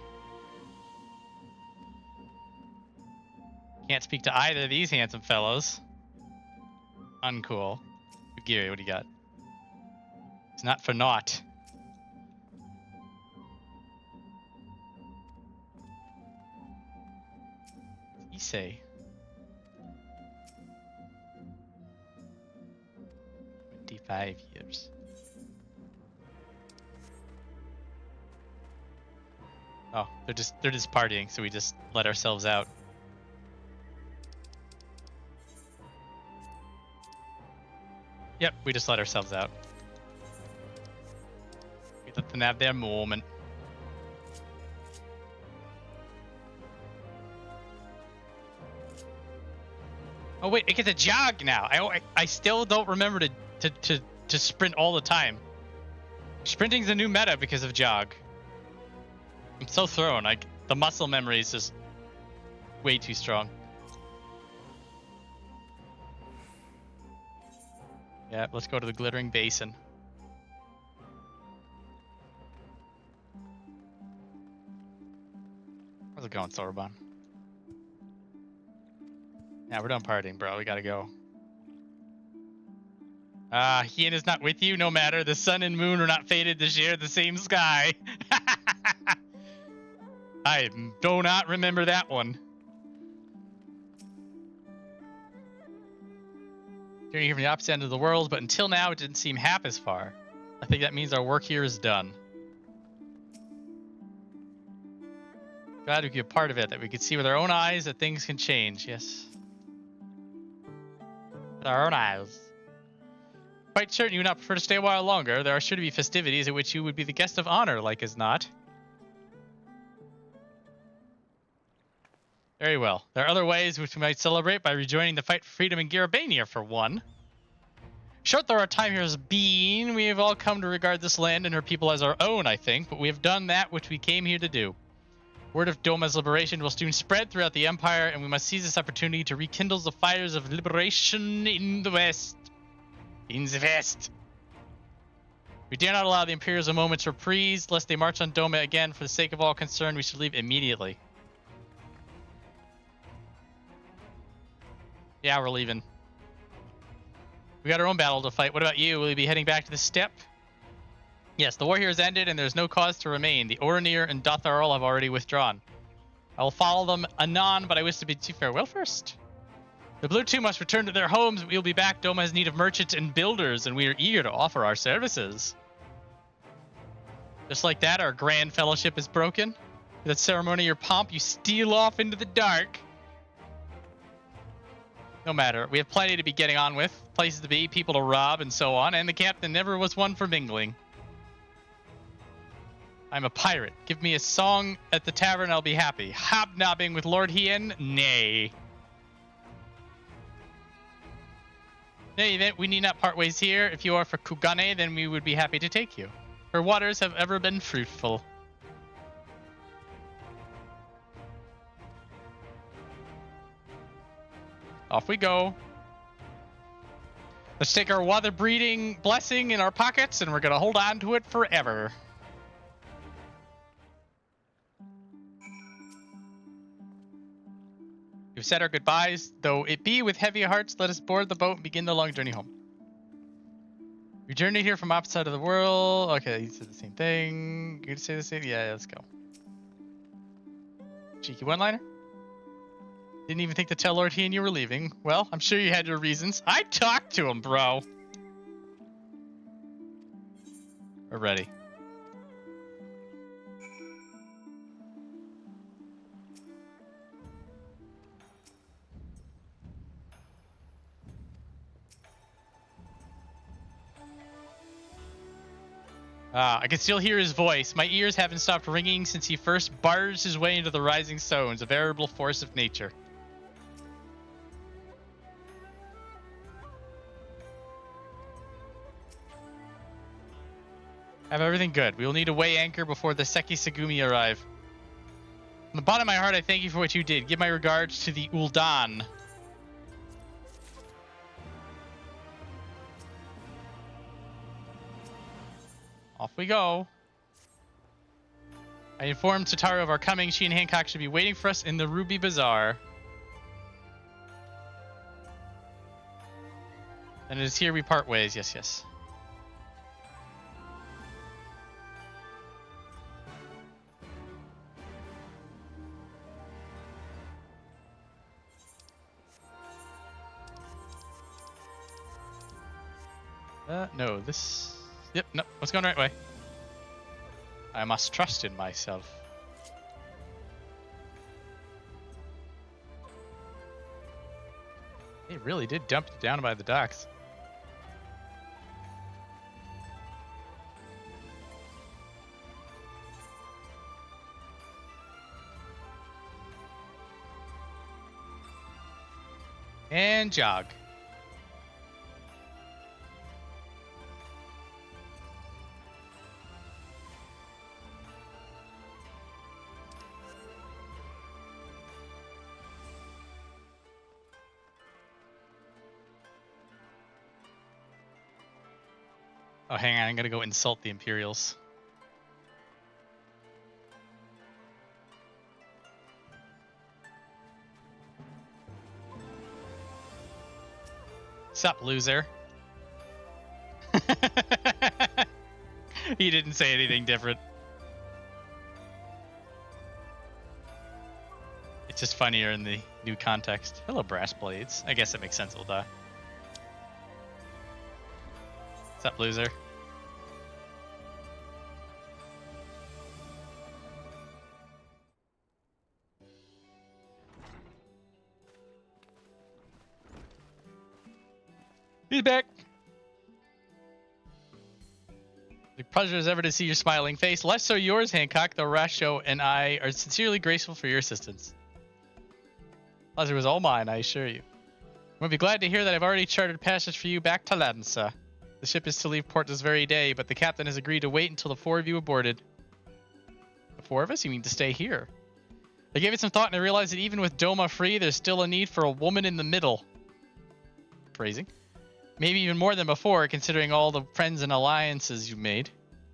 Can't speak to either of these handsome fellows. Uncool. Gyr, what do you got? It's not for naught. What's he say? 25 years. Oh, they're just partying, so we just let ourselves out. Yep, we just let ourselves out. We let them have their moment. Oh wait, it gets a jog now. I still don't remember to sprint all the time. Sprinting's a new meta because of jog. I'm so thrown. The muscle memory is just way too strong. Yeah, let's go to the glittering basin. How's it going, Sorban? Yeah, we're done partying, bro. We gotta go. Ian is not with you, no matter. The sun and moon are not fated to share the same sky. I do not remember that one. You're here from the opposite end of the world, but until now it didn't seem half as far. I think that means our work here is done. Glad we could be a part of it, that we could see with our own eyes that things can change, yes. With our own eyes. Quite certain you would not prefer to stay a while longer. There are sure to be festivities at which you would be the guest of honor, like as not. Very well. There are other ways which we might celebrate by rejoining the fight for freedom in Gyr Abania, for one. Short though our time here has been, we have all come to regard this land and her people as our own, I think, but we have done that which we came here to do. Word of Doma's liberation will soon spread throughout the Empire, and we must seize this opportunity to rekindle the fires of liberation in the West. In the West. We dare not allow the Imperials a moment's reprise, lest they march on Doma again. For the sake of all concerned, we should leave immediately. Yeah, we're leaving. We got our own battle to fight. What about you? Will you be heading back to the steppe? Yes, the war here has ended, and there's no cause to remain. The Orenir and Dotharl have already withdrawn. I will follow them anon, but I wish to bid you farewell first. The Blue Two must return to their homes. We will be back. Doma has need of merchants and builders, and we are eager to offer our services. Just like that, our grand fellowship is broken. With that ceremony or pomp, you steal off into the dark. No matter. We have plenty to be getting on with. Places to be, people to rob, and so on. And the captain never was one for mingling. I'm a pirate. Give me a song at the tavern, I'll be happy. Hobnobbing with Lord Hien? Nay. In any event, we need not part ways here. If you are for Kugane, then we would be happy to take you. Her waters have ever been fruitful. Off we go. Let's take our water breeding blessing in our pockets, and we're going to hold on to it forever. We've said our goodbyes, though it be with heavy hearts. Let us board the boat and begin the long journey home. We journeyed here from opposite of the world. Okay, you said the same thing. You gonna say the same? Yeah, let's go. Cheeky one-liner. Didn't even think to tell Lord Hien you were leaving. Well, I'm sure you had your reasons. I talked to him, bro. We're ready. I can still hear his voice. My ears haven't stopped ringing since he first barged his way into the rising stones, a veritable force of nature. Have everything good. We will need to weigh anchor before the Seki Segumi arrive. From the bottom of my heart, I thank you for what you did. Give my regards to the Ul'dan. Off we go. I informed Tataru of our coming. She and Hancock should be waiting for us in the Ruby Bazaar. And it is here we part ways. Yes, yes. No, this... Yep, no, let's go the right way. I must trust in myself. They really did dump it down by the docks. And jog. Oh, hang on. I'm going to go insult the Imperials. Sup, loser? He didn't say anything different. It's just funnier in the new context. Hello, brass blades. I guess it makes sense, it'll die. Sup, loser? He's back. The pleasure is ever to see your smiling face. Less so yours, Hancock, though Rasho and I are sincerely grateful for your assistance. Pleasure was all mine, I assure you. We'll be glad to hear that I've already chartered passage for you back to Lanza. The ship is to leave port this very day, but the captain has agreed to wait until the 4 of you are boarded. The 4 of us? You mean to stay here? I gave it some thought and I realized that even with Doma free, there's still a need for a woman in the middle. Phrasing. Maybe even more than before, considering all the friends and alliances you've made.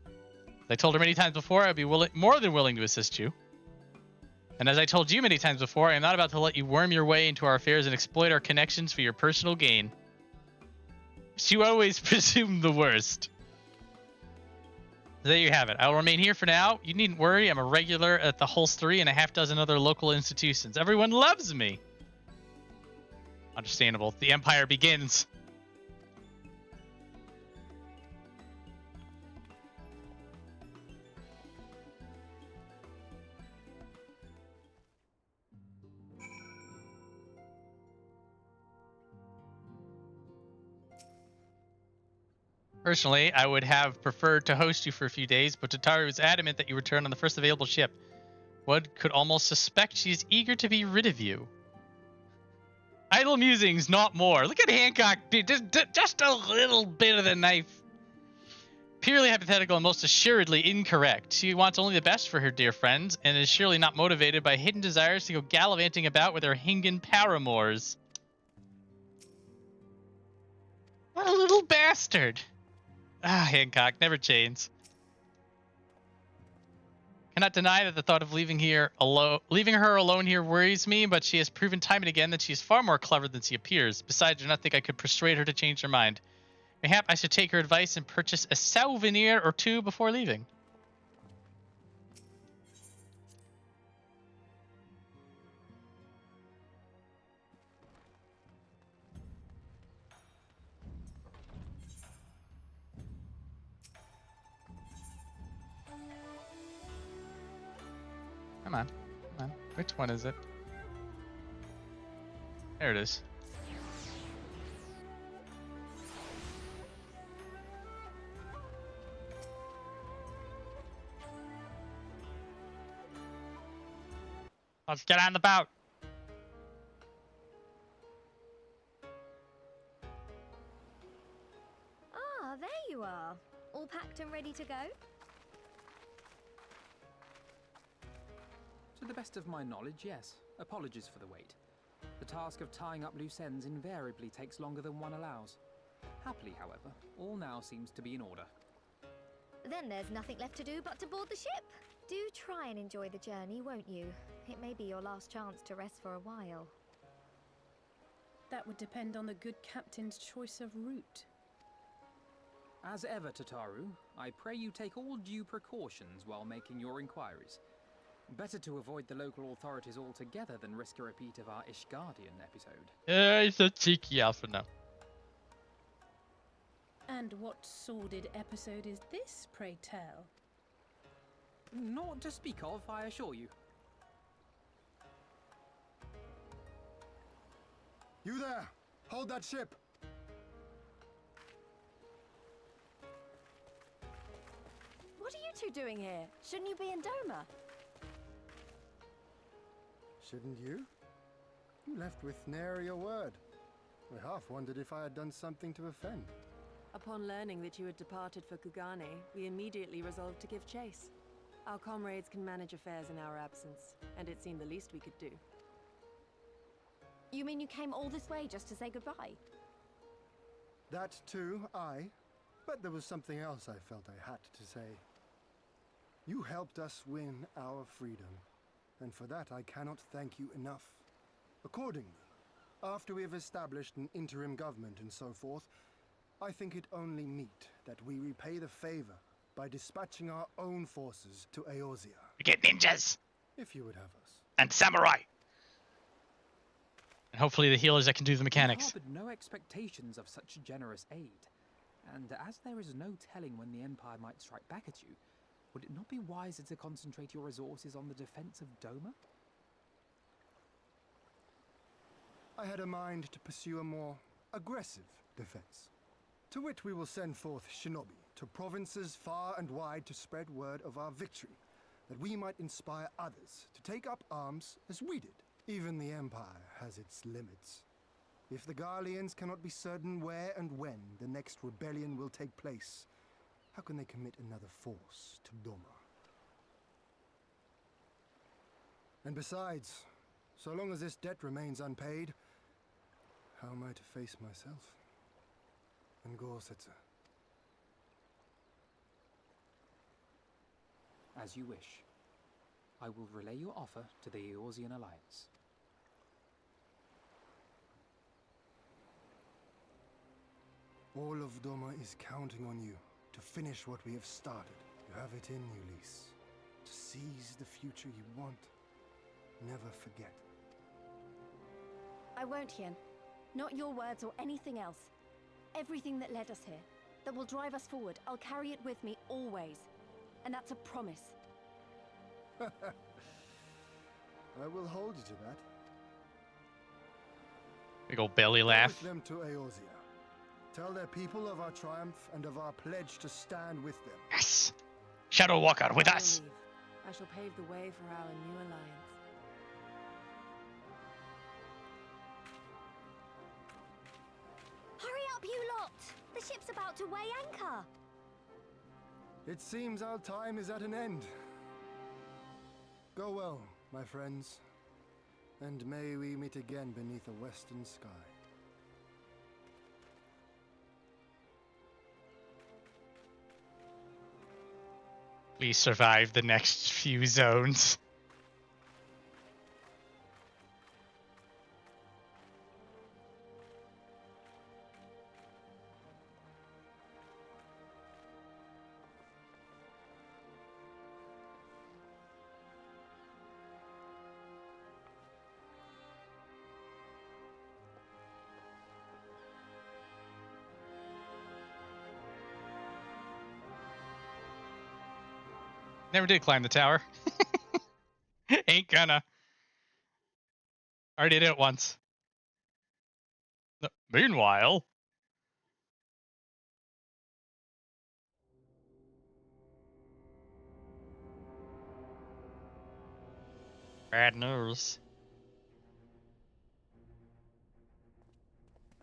As I told her many times before, I'd be more than willing to assist you. And as I told you many times before, I am not about to let you worm your way into our affairs and exploit our connections for your personal gain. You always presume the worst. There you have it. I will remain here for now. You needn't worry. I'm a regular at the Holstery and a half dozen other local institutions. Everyone loves me. Understandable. The Empire begins. Personally, I would have preferred to host you for a few days, but Tataru is adamant that you return on the first available ship. One could almost suspect she is eager to be rid of you. Idle musings, not more. Look at Hancock, dude. Just a little bit of the knife. Purely hypothetical and most assuredly incorrect. She wants only the best for her dear friends, and is surely not motivated by hidden desires to go gallivanting about with her Hingan paramours. What a little bastard. Ah, Hancock, never change. Cannot deny that the thought of leaving her alone here worries me, but she has proven time and again that she is far more clever than she appears. Besides, I do not think I could persuade her to change her mind. Mayhap I should take her advice and purchase a souvenir or two before leaving. Come on. Come on. Which one is it? There it is. Let's get on the boat. Ah, there you are. All packed and ready to go? To the best of my knowledge, yes. Apologies for the wait. The task of tying up loose ends invariably takes longer than one allows. Happily, however, all now seems to be in order. Then there's nothing left to do but to board the ship. Do try and enjoy the journey, won't you? It may be your last chance to rest for a while. That would depend on the good captain's choice of route. As ever, Tataru, I pray you take all due precautions while making your inquiries. Better to avoid the local authorities altogether than risk a repeat of our Ishgardian episode. He's a cheeky alpha now. And what sordid episode is this, pray tell? Naught to speak of, I assure you. You there! Hold that ship! What are you two doing here? Shouldn't you be in Doma? Shouldn't you? You left with nary a word. I half wondered if I had done something to offend. Upon learning that you had departed for Kugane, we immediately resolved to give chase. Our comrades can manage affairs in our absence, and it seemed the least we could do. You mean you came all this way just to say goodbye? That too, aye. But there was something else I felt I had to say. You helped us win our freedom, and for that I cannot thank you enough. Accordingly, after we have established an interim government and so forth, I think it only meet that we repay the favor by dispatching our own forces to Eorzea. We get ninjas! If you would have us. And samurai! And hopefully the healers that can do the mechanics. We harbored no expectations of such generous aid. And as there is no telling when the Empire might strike back at you, would it not be wiser to concentrate your resources on the defense of Doma? I had a mind to pursue a more aggressive defense. To which we will send forth shinobi to provinces far and wide to spread word of our victory, that we might inspire others to take up arms as we did. Even the Empire has its limits. If the Garleans cannot be certain where and when the next rebellion will take place, how can they commit another force to Doma? And besides, so long as this debt remains unpaid, how am I to face myself and Gosetsu? As you wish. I will relay your offer to the Eorzean Alliance. All of Doma is counting on you to finish what we have started. You have it in you, Lise. To seize the future you want. Never forget. I won't, Hien. Not your words or anything else. Everything that led us here, that will drive us forward, I'll carry it with me always. And that's a promise. I will hold you to that. Big old belly Go laugh. with them to Eorzea. Tell their people of our triumph and of our pledge to stand with them. Yes! Shadow Walker with I will us! leave. I shall pave the way for our new alliance. Hurry up, you lot! The ship's about to weigh anchor! It seems our time is at an end. Go well, my friends, and may we meet again beneath a western sky. Please survive the next few zones. Never did climb the tower. Ain't gonna. Already did it once. Meanwhile. Bad news.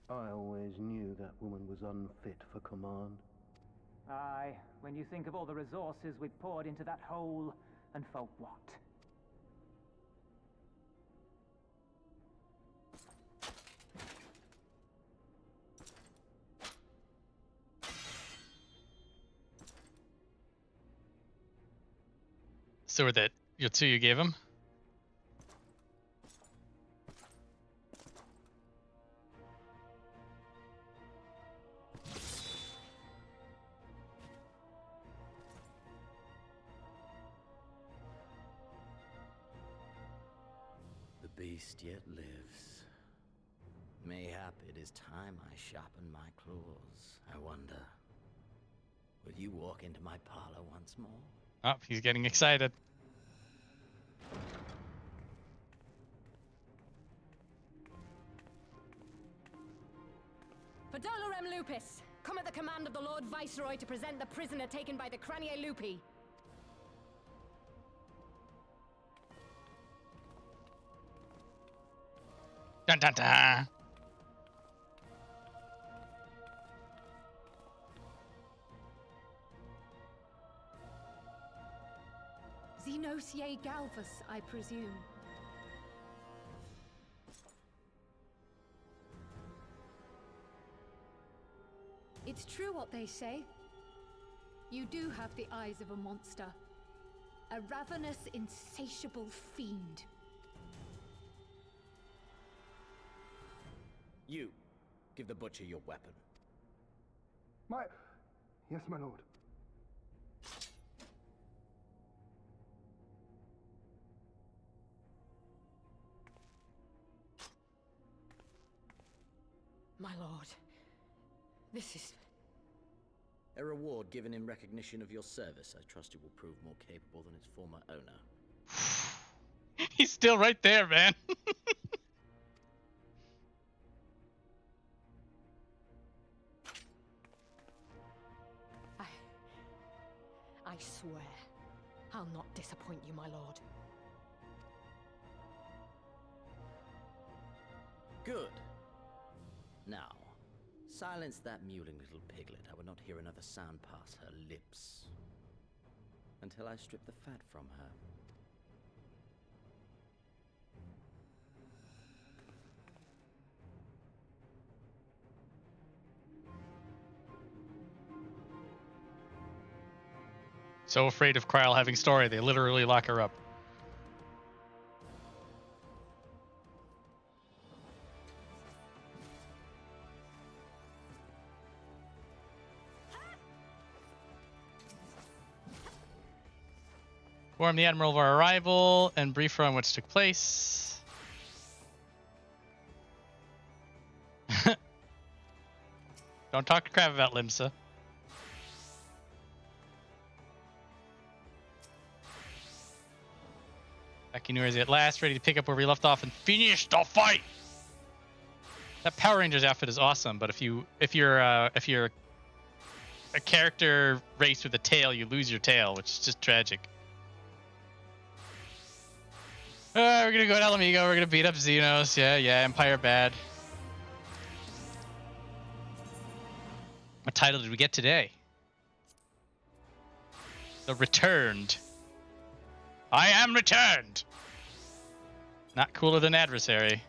I always knew that woman was unfit for command. Aye, when you think of all the resources we've poured into that hole, and for what? Sword that Yotsuyu gave him. The beast yet lives. Mayhap it is time I sharpen my claws. I wonder, will you walk into my parlor once more? Oh, he's getting excited. For Dolorem Lupus, come at the command of the Lord Viceroy to present the prisoner taken by the Cranie Lupi. Dun dun dun! Xenosier Galvus, I presume. It's true what they say. You do have the eyes of a monster. A ravenous, insatiable fiend. You, give the butcher your weapon. Yes, my lord. My lord, this is... A reward given in recognition of your service. I trust it will prove more capable than its former owner. He's still right there, man. I swear, I'll not disappoint you, my lord. Good. Now, silence that mewling little piglet. I would not hear another sound pass her lips. Until I strip the fat from her. So afraid of Krile having story, they literally lock her up. Inform the Admiral of our arrival and brief her on what took place. Don't talk to crap about Limsa. Back in New at last, ready to pick up where we left off and finish the fight. That Power Rangers outfit is awesome, but if you're a character race with a tail, you lose your tail, which is just tragic. We're gonna go to Alamigo. We're gonna beat up Xenos. Yeah, Empire bad. What title did we get today? The Returned. I am returned. Not cooler than Adversary.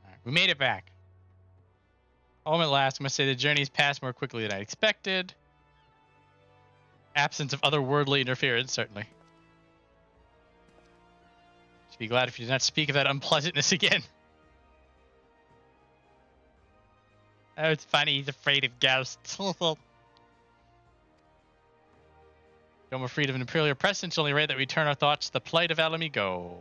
All right, we made it back. Home at last. I must say the journey's passed more quickly than I expected. Absence of otherworldly interference, certainly. Should be glad if you did not speak of that unpleasantness again. Oh, it's funny. He's afraid of ghosts. Doma freed of an Imperial oppression, it's only right that we turn our thoughts to the plight of Alamigo.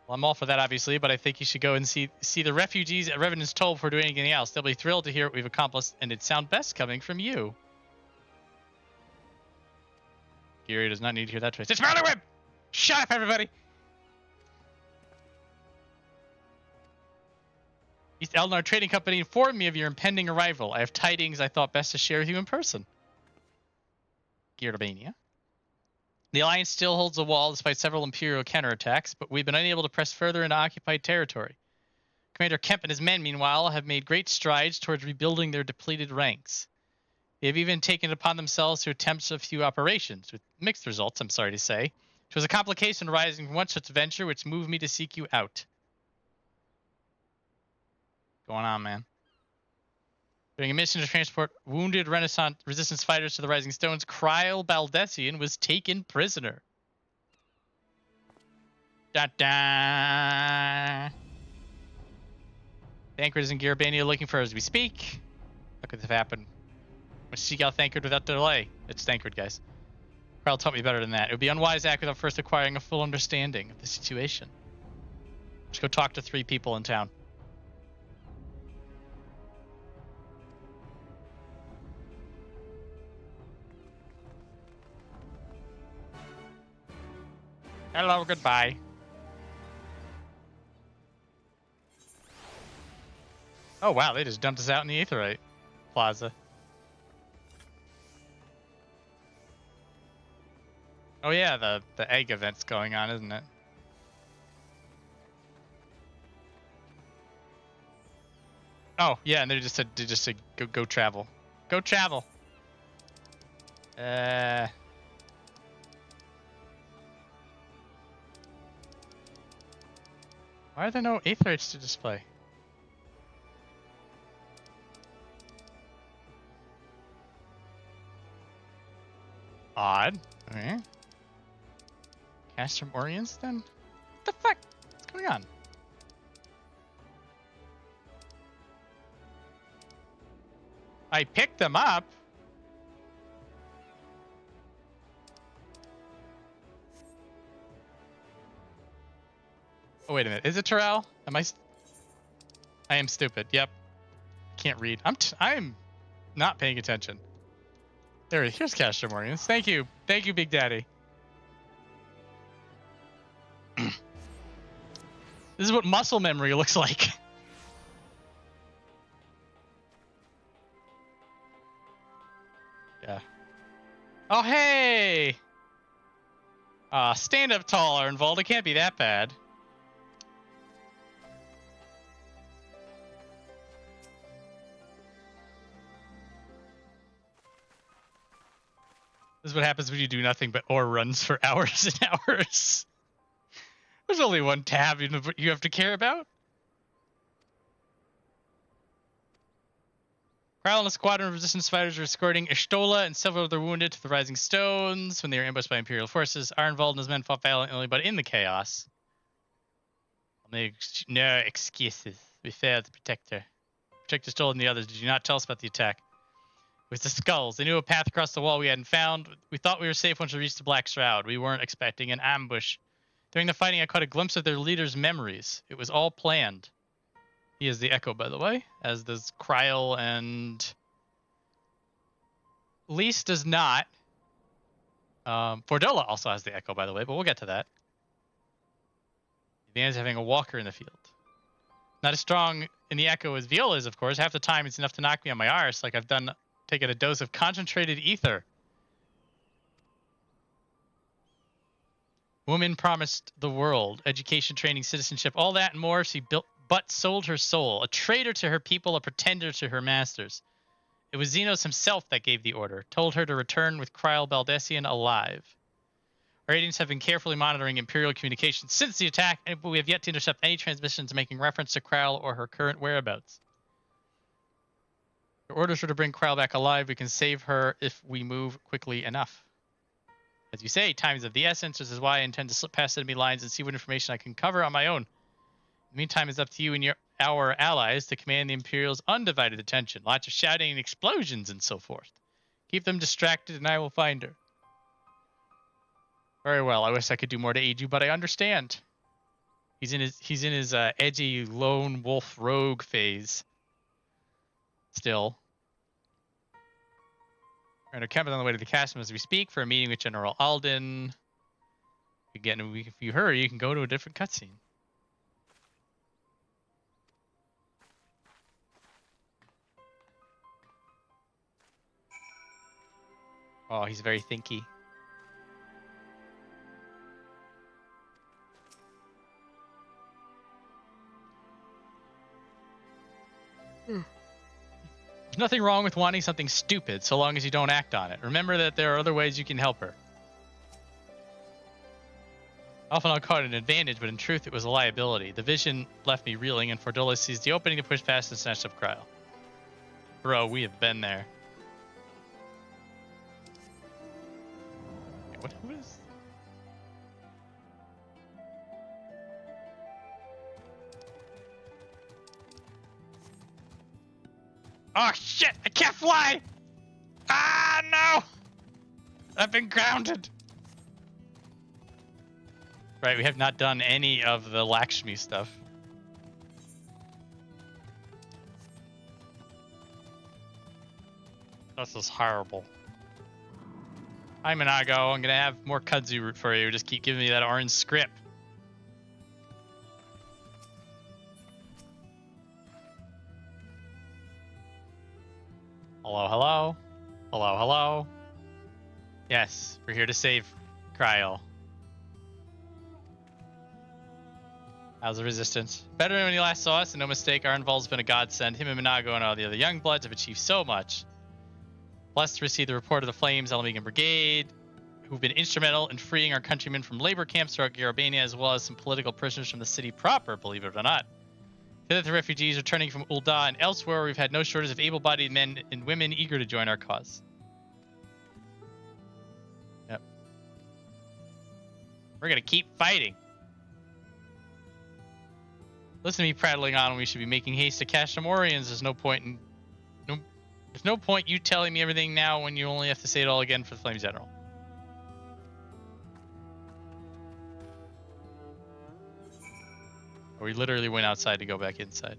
Well, I'm all for that, obviously, but I think you should go and see the refugees at Revenant's Toll before doing anything else. They'll be thrilled to hear what we've accomplished, and it'd sound best coming from you. Gyr does not need to hear that twice. It's Murder Whip! Shut up, everybody! East Elnar Trading Company informed me of your impending arrival. I have tidings I thought best to share with you in person. Gyr Abania. The Alliance still holds a wall despite several Imperial counterattacks, but we've been unable to press further into occupied territory. Commander Kemp and his men, meanwhile, have made great strides towards rebuilding their depleted ranks. They have even taken it upon themselves to attempt a few operations, with mixed results, I'm sorry to say. It was a complication arising from one such venture which moved me to seek you out. Going on, man. During a mission to transport wounded resistance fighters to the Rising Stones, Krile Baldessian was taken prisoner. Da-da! Thancred and Gyr Abania looking for us as we speak. How could this have happened? Let's seek out Thancred without delay. It's Thancred, guys. Krile taught me better than that. It would be unwise to act without first acquiring a full understanding of the situation. Let's go talk to 3 people in town. Hello, goodbye. Oh wow, they just dumped us out in the Aetherite Plaza. Oh yeah, the egg event's going on, isn't it? Oh yeah, and they just said go travel. Go travel. Why are there no Aetherites to display? Odd. Okay. Cash from Orients then? What the fuck? What's going on? I picked them up. Oh, wait a minute. Is it Terrell? I am stupid. Yep. Can't read. I'm not paying attention. Here's Cash from Orients. Thank you. Thank you, Big Daddy. This is what muscle memory looks like. Yeah. Oh, hey! Stand up tall, Arnvald. It can't be that bad. This is what happens when you do nothing but or runs for hours and hours. There's only one tab you have to care about. Krile and a squadron of resistance fighters were escorting Ishtola and several other wounded to the Rising Stones when they were ambushed by Imperial forces. Arnvald and his men fought valiantly, but in the chaos. No excuses. We failed to protect her. Protect Ishtola and the others. Did you not tell us about the attack? It was the skulls. They knew a path across the wall we hadn't found. We thought we were safe once we reached the Black Shroud. We weren't expecting an ambush. During the fighting, I caught a glimpse of their leader's memories. It was all planned. He is the Echo, by the way, as does Krile, and Lys does not. Viola also has the Echo, by the way, but we'll get to that. The advantage of having a walker in the field. Not as strong in the Echo as Viola is, of course. Half the time, it's enough to knock me on my arse, like I've taken a dose of concentrated ether. Woman promised the world, education, training, citizenship, all that and more. She built, but sold her soul, a traitor to her people, a pretender to her masters. It was Xenos himself that gave the order, told her to return with Krile Baldesion alive. Our agents have been carefully monitoring Imperial communications since the attack, but we have yet to intercept any transmissions making reference to Krile or her current whereabouts. Her orders were to bring Krile back alive. We can save her if we move quickly enough. As you say, time is of the essence. This is why I intend to slip past enemy lines and see what information I can cover on my own. In the meantime, it's up to you and our allies to command the Imperial's undivided attention. Lots of shouting and explosions and so forth. Keep them distracted and I will find her. Very well. I wish I could do more to aid you, but I understand. He's in his edgy lone wolf rogue phase. Still. We're encamping on the way to the castle as we speak for a meeting with General Alden. Again, if you hurry, you can go to a different cutscene. Oh, he's very thinky. There's nothing wrong with wanting something stupid so long as you don't act on it. Remember that there are other ways you can help her. Often I'll call it an advantage, but in truth it was a liability. The vision left me reeling, and Viola seized the opening to push past and snatched up Krile. Bro, we have been there. Wait, what is... Oh shit! I can't fly! Ah no! I've been grounded. Right, we have not done any of the Lakshmi stuff. This is horrible. Hi Minago, I'm gonna have more kudzu root for you. Just keep giving me that orange script. Hello, hello. Hello, hello. Yes, we're here to save Krile. How's the resistance? Better than when you last saw us, and no mistake, Arnvald's been a godsend. Him and Minago and all the other young bloods have achieved so much. Blessed to receive the report of the Flames Elamigan Brigade, who've been instrumental in freeing our countrymen from labor camps throughout Gyr Abania, as well as some political prisoners from the city proper, believe it or not. Together, the refugees returning from Ul'dah and elsewhere, we've had no shortage of able-bodied men and women eager to join our cause. Yep. We're gonna keep fighting. Listen to me prattling on when we should be making haste to catch some Orions. There's no point you telling me everything now when you only have to say it all again for the Flame General. Or we literally went outside to go back inside.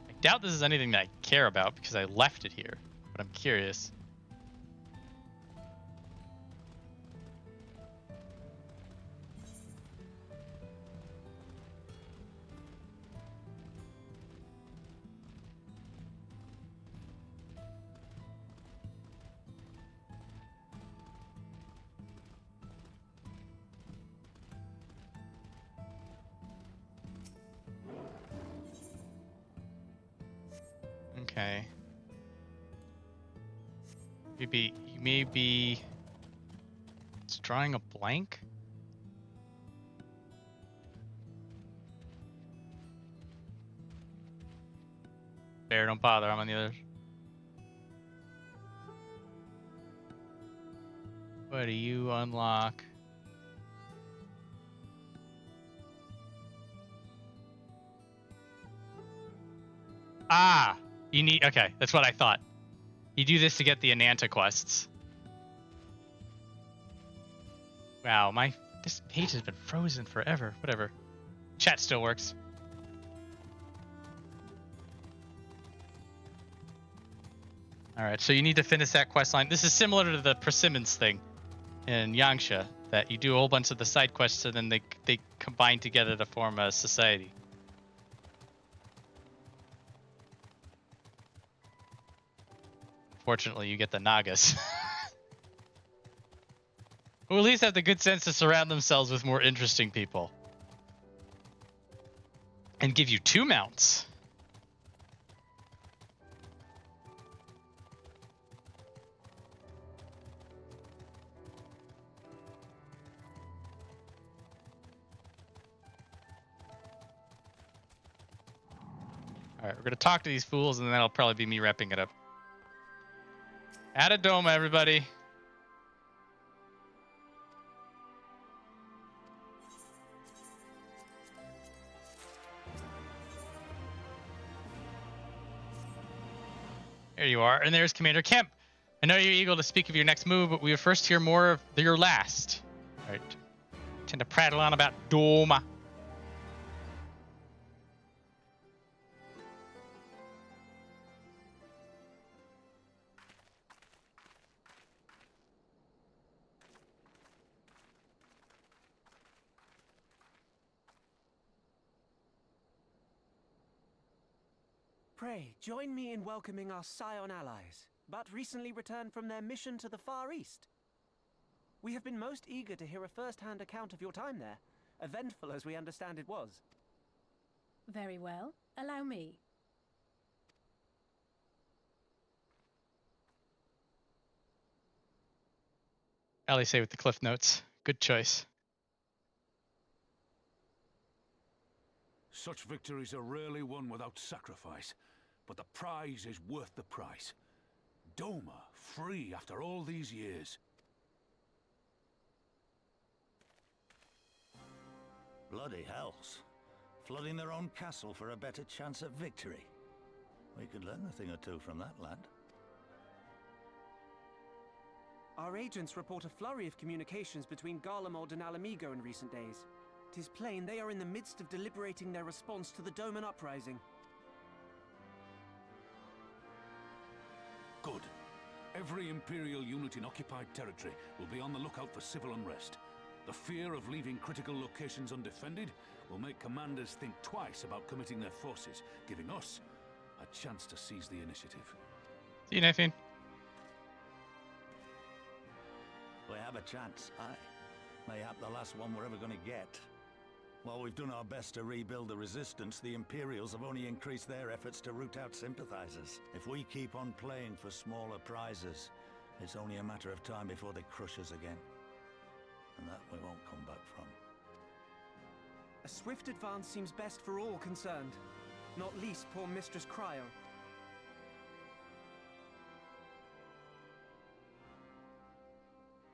I doubt this is anything that I care about because I left it here, but I'm curious. Okay. Maybe it's drawing a blank. There, don't bother. I'm on the other. What do you unlock? Ah, you need. Okay, that's what I thought. You do this to get the Ananta quests. Wow, this page has been frozen forever. Whatever. Chat still works. All right, so you need to finish that quest line. This is similar to the Persimmons thing in Yangsha, that you do a whole bunch of the side quests and then they combine together to form a society. Fortunately, you get the Nagas. Who at least have the good sense to surround themselves with more interesting people. And give you 2 mounts. Alright, we're going to talk to these fools, and then that'll probably be me wrapping it up. Add a Doma, everybody. There you are. And there's Commander Kemp. I know you're eager to speak of your next move, but we will first hear more of your last. All right. Tend to prattle on about Doma. Pray, join me in welcoming our Scion allies, but recently returned from their mission to the Far East. We have been most eager to hear a first-hand account of your time there, eventful as we understand it was. Very well. Allow me. Allie say with the cliff notes. Good choice. Such victories are rarely won without sacrifice, but the prize is worth the price. Doma, free after all these years. Bloody hells. Flooding their own castle for a better chance at victory. We could learn a thing or two from that lad. Our agents report a flurry of communications between Garlemald and Alamigo in recent days. 'Tis plain they are in the midst of deliberating their response to the Doman uprising. Good. Every Imperial unit in occupied territory will be on the lookout for civil unrest. The fear of leaving critical locations undefended will make commanders think twice about committing their forces, giving us a chance to seize the initiative. See you, Nathan. We have a chance, aye. Mayhap the last one we're ever going to get. While we've done our best to rebuild the resistance, the Imperials have only increased their efforts to root out sympathizers. If we keep on playing for smaller prizes, it's only a matter of time before they crush us again. And that we won't come back from. A swift advance seems best for all concerned, not least poor Mistress Krile.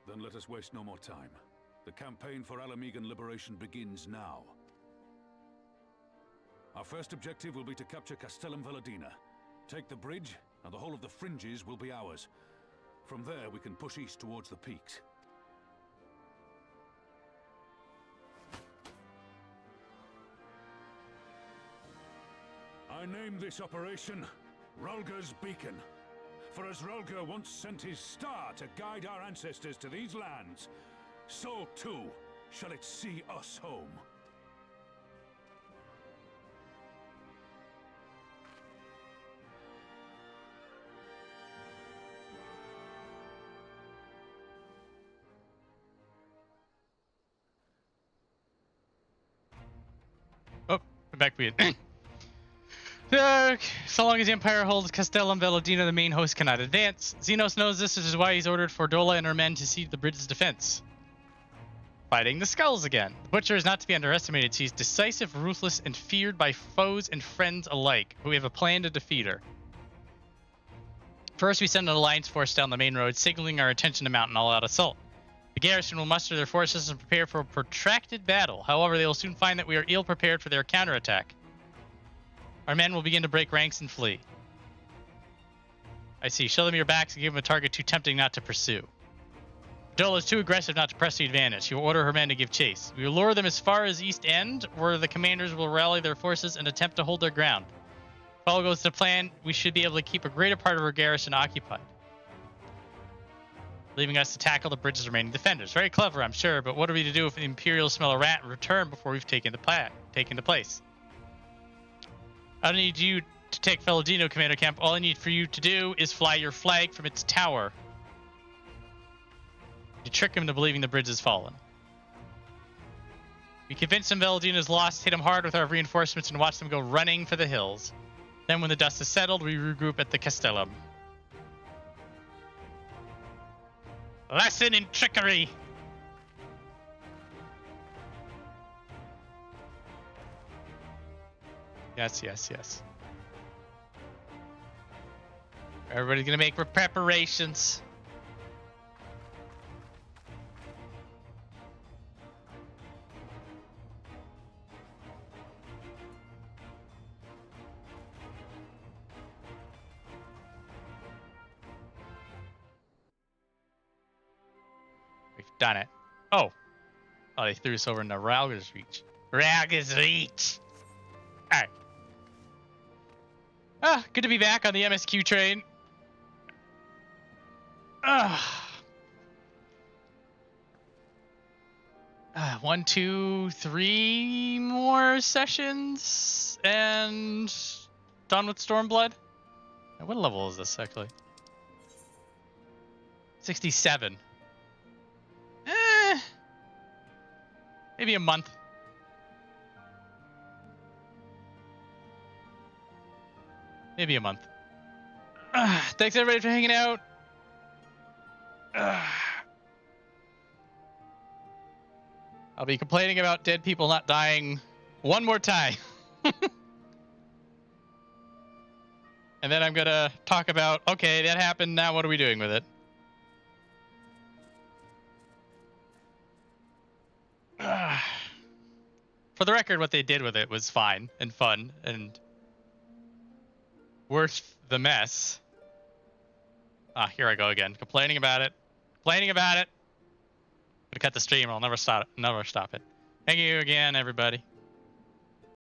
Then let us waste no more time. The campaign for Alamigan liberation begins now. Our first objective will be to capture Castellum Veladina. Take the bridge, and the whole of the fringes will be ours. From there, we can push east towards the peaks. I name this operation Rulga's Beacon. For as Rulga once sent his star to guide our ancestors to these lands, so too shall it see us home. Oh, back we So long as the Empire holds Castellum Veladina, the main host cannot advance. Xenos knows this, which is why he's ordered for Viola and her men to siege the bridge's defense. Fighting the skulls again. The Butcher is not to be underestimated. She's decisive, ruthless, and feared by foes and friends alike, but we have a plan to defeat her. First, we send an alliance force down the main road, signaling our intention to mount an all-out assault. The garrison will muster their forces and prepare for a protracted battle. However, they will soon find that we are ill-prepared for their counterattack. Our men will begin to break ranks and flee. I see. Show them your backs and give them a target too tempting not to pursue. Viola is too aggressive not to press the advantage. She will order her men to give chase. We will lure them as far as East End, where the commanders will rally their forces and attempt to hold their ground. If all goes to plan, we should be able to keep a greater part of our garrison occupied, leaving us to tackle the bridge's remaining defenders. Very clever, I'm sure, but what are we to do if the Imperials smell a rat and return before we've taken the place? I don't need you to take Veladino Commander Camp. All I need for you to do is fly your flag from its tower. You trick him into believing the bridge has fallen. We convince him Veladino's lost, hit him hard with our reinforcements, and watch them go running for the hills. Then when the dust is settled, we regroup at the Castellum. Lesson in trickery! Yes, yes, yes. Everybody's gonna make preparations. We've done it. Oh, they threw us over into Ralga's Reach. Ralga's Reach! Alright. Good to be back on the MSQ train. 1, 2, 3 more sessions and done with Stormblood. What level is this actually? 67. Maybe a month. Maybe a month. Thanks everybody for hanging out. I'll be complaining about dead people not dying one more time. And then I'm gonna talk about, okay, that happened, now what are we doing with it? For the record, what they did with it was fine and fun and worth the mess. Here I go again. Complaining about it. Complaining about it. I'm gonna cut the stream. I'll never stop it. Thank you again, everybody.